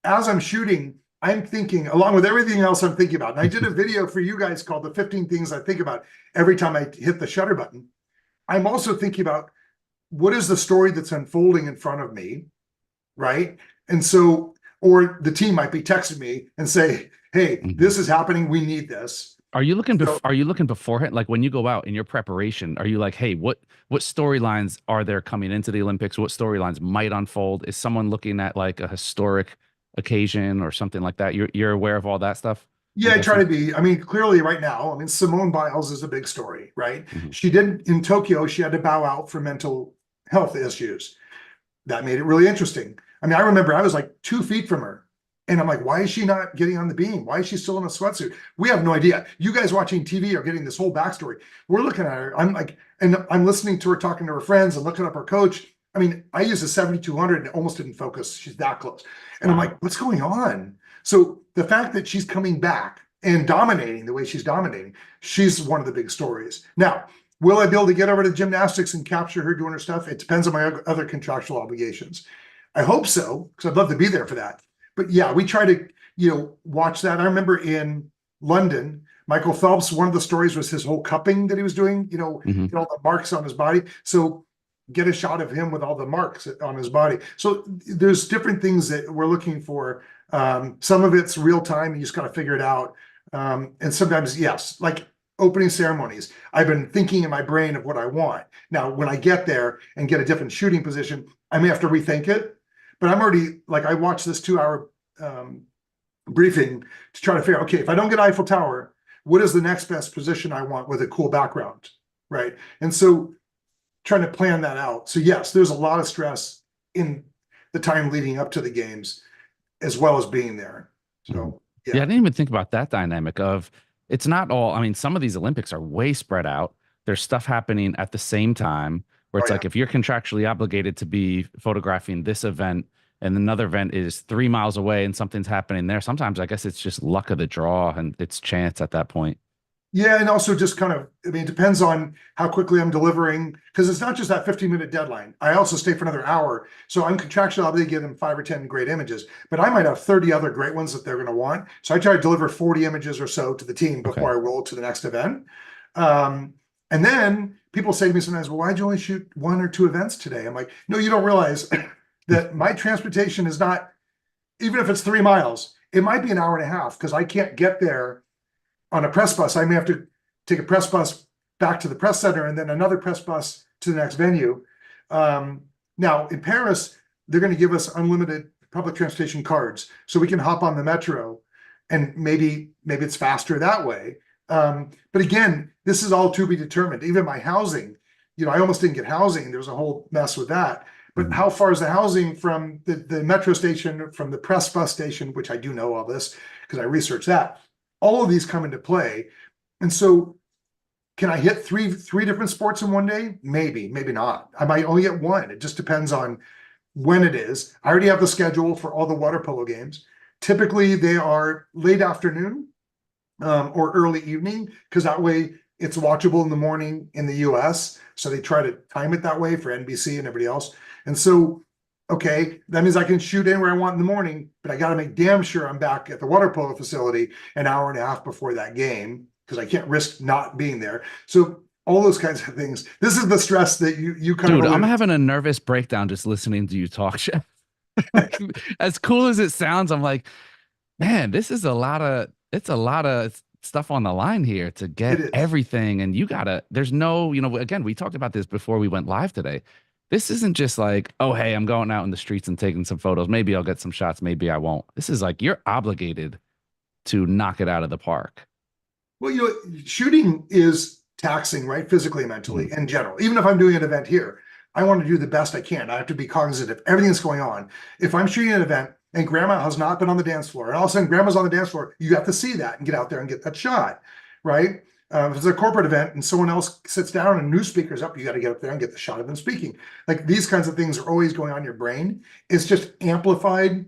as I'm shooting, I'm thinking, along with everything else I'm thinking about, and I did a video for you guys called the 15 things I think about every time I hit the shutter button. I'm also thinking about what is the story that's unfolding in front of me, right? And so, or the team might be texting me and say, hey, this is happening, we need this. Are you looking beforehand? Like when you go out in your preparation, are you like, hey, what storylines are there coming into the Olympics? What storylines might unfold? Is someone looking at like a historic occasion or something like that? You're aware of all that stuff? Yeah, I try to be. I mean, clearly right now, I mean, Simone Biles is a big story, right? She did in Tokyo, she had to bow out for mental health issues. That made it really interesting. I mean, I remember I was like 2 feet from her. And I'm like, why is she not getting on the beam? Why is she still in a sweatsuit? We have no idea. You guys watching TV are getting this whole backstory. We're looking at her. I'm like, and I'm listening to her talking to her friends and looking up her coach. I mean, I used a 7200 and it almost didn't focus. She's that close. And I'm like, what's going on? So the fact that she's coming back and dominating the way she's dominating, she's one of the big stories. Now, will I be able to get over to gymnastics and capture her doing her stuff? It depends on my other contractual obligations. I hope so, because I'd love to be there for that. But yeah, we try to, watch that. I remember in London, Michael Phelps, one of the stories was his whole cupping that he was doing, get all the marks on his body. So get a shot of him with all the marks on his body. So there's different things that we're looking for. Some of it's real time. You just got to figure it out. And sometimes, yes, like opening ceremonies, I've been thinking in my brain of what I want. Now, when I get there and get a different shooting position, I may have to rethink it. But I'm already, like, I watched this 2-hour briefing to try to figure out, okay, if I don't get Eiffel Tower, what is the next best position I want with a cool background, right? And so trying to plan that out. So yes, there's a lot of stress in the time leading up to the games, as well as being there. So yeah, I didn't even think about that dynamic of, it's not all, I mean, some of these Olympics are way spread out. There's stuff happening at the same time, where it's like, if you're contractually obligated to be photographing this event and another event is 3 miles away and something's happening there, sometimes I guess it's just luck of the draw and it's chance at that point. Yeah, and also just kind of, I mean, it depends on how quickly I'm delivering, because it's not just that 15-minute deadline. I also stay for another hour. So I'm contractually obligated to give them 5 or 10 great images, but I might have 30 other great ones that they're going to want. So I try to deliver 40 images or so to the team before Okay. I roll to the next event. And then people say to me sometimes, well, why'd you only shoot 1 or 2 events today? I'm like, no, you don't realize that my transportation is not, even if it's 3 miles, it might be an hour and a half because I can't get there on a press bus. I may have to take a press bus back to the press center and then another press bus to the next venue. Now in Paris, they're going to give us unlimited public transportation cards, so we can hop on the metro, and maybe it's faster that way. But again, this is all to be determined. Even my housing, I almost didn't get housing. There was a whole mess with that. But Mhm. how far is the housing from the metro station, from the press bus station, which I do know all this because I researched that. All of these come into play. And so can I hit three different sports in one day? Maybe, maybe not. I might only get one. It just depends on when it is. I already have the schedule for all the water polo games. Typically they are late afternoon, or early evening, because that way it's watchable in the morning in the US. So they try to time it that way for NBC and everybody else. And so, okay, that means I can shoot anywhere I want in the morning, but I got to make damn sure I'm back at the water polo facility an hour and a half before that game, because I can't risk not being there. So all those kinds of things. This is the stress that you kind of Dude, I'm alluded having a nervous breakdown just listening to you talk, Chef. Like, as cool as it sounds, I'm like, man, it's a lot of stuff on the line here to to. It get is. everything. And there's no, again, we talked about this before we went live today. This isn't just like, oh, hey, I'm going out in the streets and taking some photos. Maybe I'll get some shots. Maybe I won't. This is like, you're obligated to knock it out of the park. Well, shooting is taxing, right? Physically, mentally, Mhm. in general. Even if I'm doing an event here, I want to do the best I can. I have to be cognizant of everything that's going on. If I'm shooting an event and grandma has not been on the dance floor, and all of a sudden grandma's on the dance floor, you have to see that and get out there and get that shot, right? If it's a corporate event and someone else sits down and new speakers up, you got to get up there and get the shot of them speaking. Like, these kinds of things are always going on in your brain. It's just amplified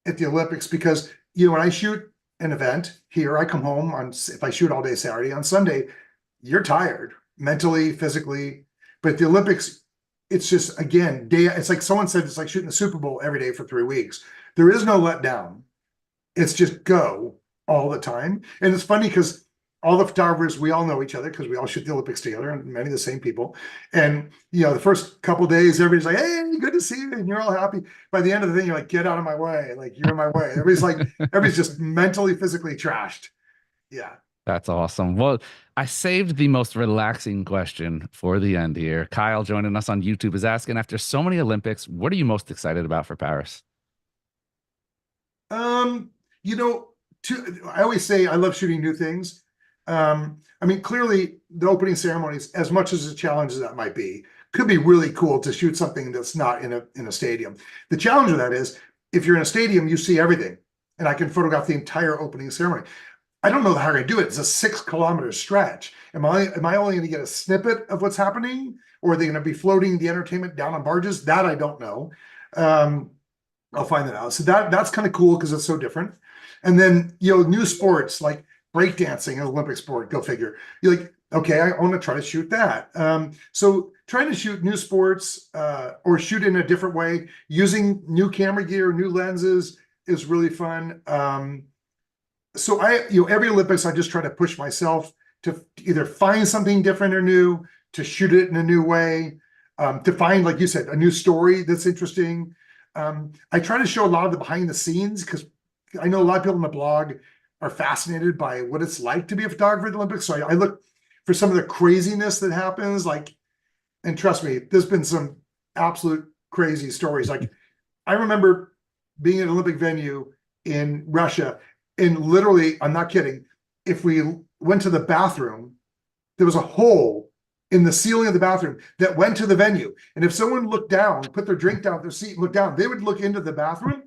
at the Olympics because, when I shoot an event here, I come home if I shoot all day Saturday, on Sunday, you're tired mentally, physically. But at the Olympics, it's just, again, it's like someone said, it's like shooting the Super Bowl every day for 3 weeks. There is no letdown. It's just go all the time. And it's funny because all the photographers, we all know each other because we all shoot the Olympics together, and many of the same people. And the first couple of days, everybody's like, "Hey, good to see you," and you're all happy. By the end of the thing, you're like, "Get out of my way!" Like, you're in my way. Everybody's just mentally, physically trashed. Yeah. That's awesome. Well, I saved the most relaxing question for the end here. Kyle joining us on YouTube is asking, after so many Olympics, what are you most excited about for Paris? Um, you know, I always say I love shooting new things. I mean, clearly the opening ceremonies, as much as a challenge as that might be, could be really cool to shoot something that's not in a stadium. The challenge of that is, if you're in a stadium, you see everything, and I can photograph the entire opening ceremony. I don't know how I'm going to do it. It's a 6 kilometer stretch. Am I only going to get a snippet of what's happening, or are they going to be floating the entertainment down on barges? That I don't know. Um, I'll find that out. So that's kind of cool because it's so different. And then, new sports like breakdancing, an Olympic sport, go figure. You're like, okay, I want to try to shoot that. So trying to shoot new sports, or shoot in a different way, using new camera gear, new lenses, is really fun. So every Olympics, I just try to push myself to either find something different or new, to shoot it in a new way, to find, like you said, a new story that's interesting. I try to show a lot of the behind the scenes because I know a lot of people on the blog are fascinated by what it's like to be a photographer at the Olympics. So I look for some of the craziness that happens. Like, and trust me, there's been some absolute crazy stories. Like, I remember being at an Olympic venue in Russia, and literally, I'm not kidding, if we went to the bathroom, there was a hole in the ceiling of the bathroom that went to the venue. And if someone looked down, put their drink down, their seat, and looked down, they would look into the bathroom.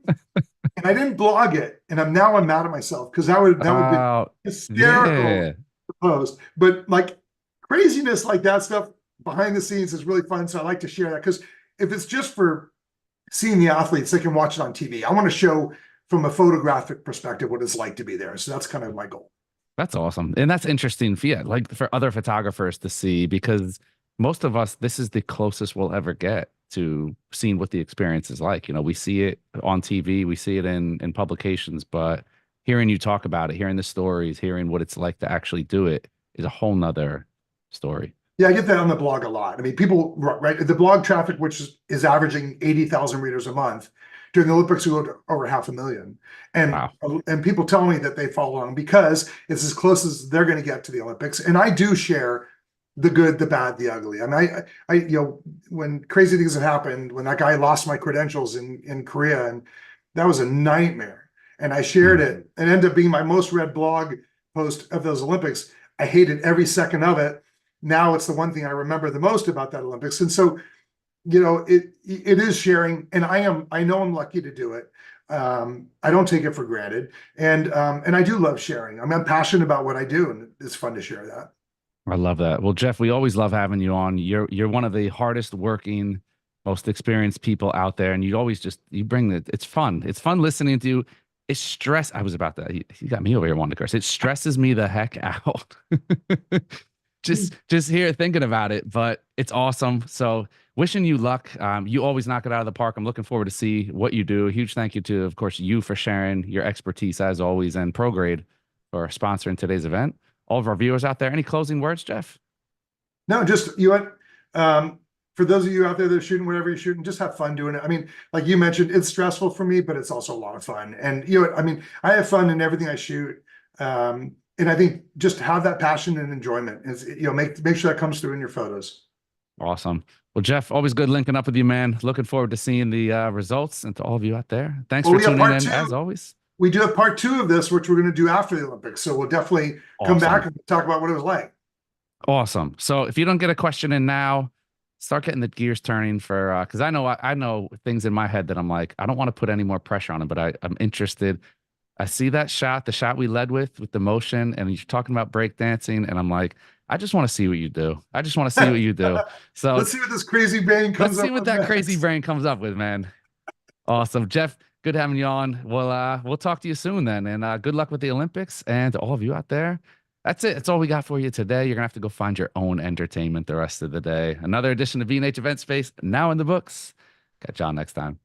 And I didn't blog it, and I'm mad at myself because that would be hysterical Yeah. to post. But like, craziness like that stuff behind the scenes is really fun. So I like to share that, because if it's just for seeing the athletes, they can watch it on TV. I want to show from a photographic perspective what it's like to be there. So that's kind of my goal. That's awesome. And that's interesting for, yeah, like for other photographers to see, because most of us, this is the closest we'll ever get to seeing what the experience is like. You know, we see it on TV, we see it in publications, but hearing you talk about it, hearing the stories, hearing what it's like to actually do it is a whole nother story. Yeah, I get that on the blog a lot. I mean, people, right, the blog traffic, which is averaging 80,000 readers a month, during the Olympics, we go to over 500,000. Wow. And people tell me that they follow along because it's as close as they're going to get to the Olympics. And I do share the good, the bad, the ugly. I mean, you know, when crazy things have happened, when that guy lost my credentials in Korea, and that was a nightmare. And I shared Mhm. it and ended up being my most read blog post of those Olympics. I hated every second of it. Now it's the one thing I remember the most about that Olympics. And so, you know, it is sharing, and I know I'm lucky to do it. I don't take it for granted, and I do love sharing. I mean, I'm passionate about what I do, and it's fun to share that. I love that. Well, Jeff, we always love having you on. You're one of the hardest working, most experienced people out there, and you always just you bring the. It's fun. It's fun listening to you. It's stress. I was about that. You got me over here wanting to curse. It stresses me the heck out. Just here thinking about it, but it's awesome. So wishing you luck. You always knock it out of the park. I'm looking forward to see what you do. A huge thank you to, of course, you for sharing your expertise as always, and Prograde for sponsoring today's event. All of our viewers out there, any closing words, Jeff? No, just you know, for those of you out there that are shooting whatever you're shooting, just have fun doing it. I mean, like you mentioned, it's stressful for me, but it's also a lot of fun. And you know, I mean, I have fun in everything I shoot. And I think just have that passion and enjoyment. Is, you know, make sure that comes through in your photos. Awesome. Well, Jeff, always good linking up with you, man. Looking forward to seeing the results, and to all of you out there. Thanks Well, for we have tuning part in, as two. always. We do have part two of this, which we're going to do after the Olympics. So we'll definitely come back Awesome. and talk about what it was like. Awesome. So if you don't get a question in now, start getting the gears turning for because I know things in my head that I'm like, I don't want to put any more pressure on it, but I'm interested. I see that shot, the shot we led with the motion, and you're talking about breakdancing, and I'm like, I just want to see what you do. I just want to see what you do. So Let's see what this crazy brain let's comes see up what with that crazy next. brain comes up with, man. Awesome. Jeff, good having you on. We'll talk to you soon then. And good luck with the Olympics, and to all of you out there. That's it. That's all we got for you today. You're gonna have to go find your own entertainment the rest of the day. Another edition of B&H Event Space now in the books. Catch y'all next time.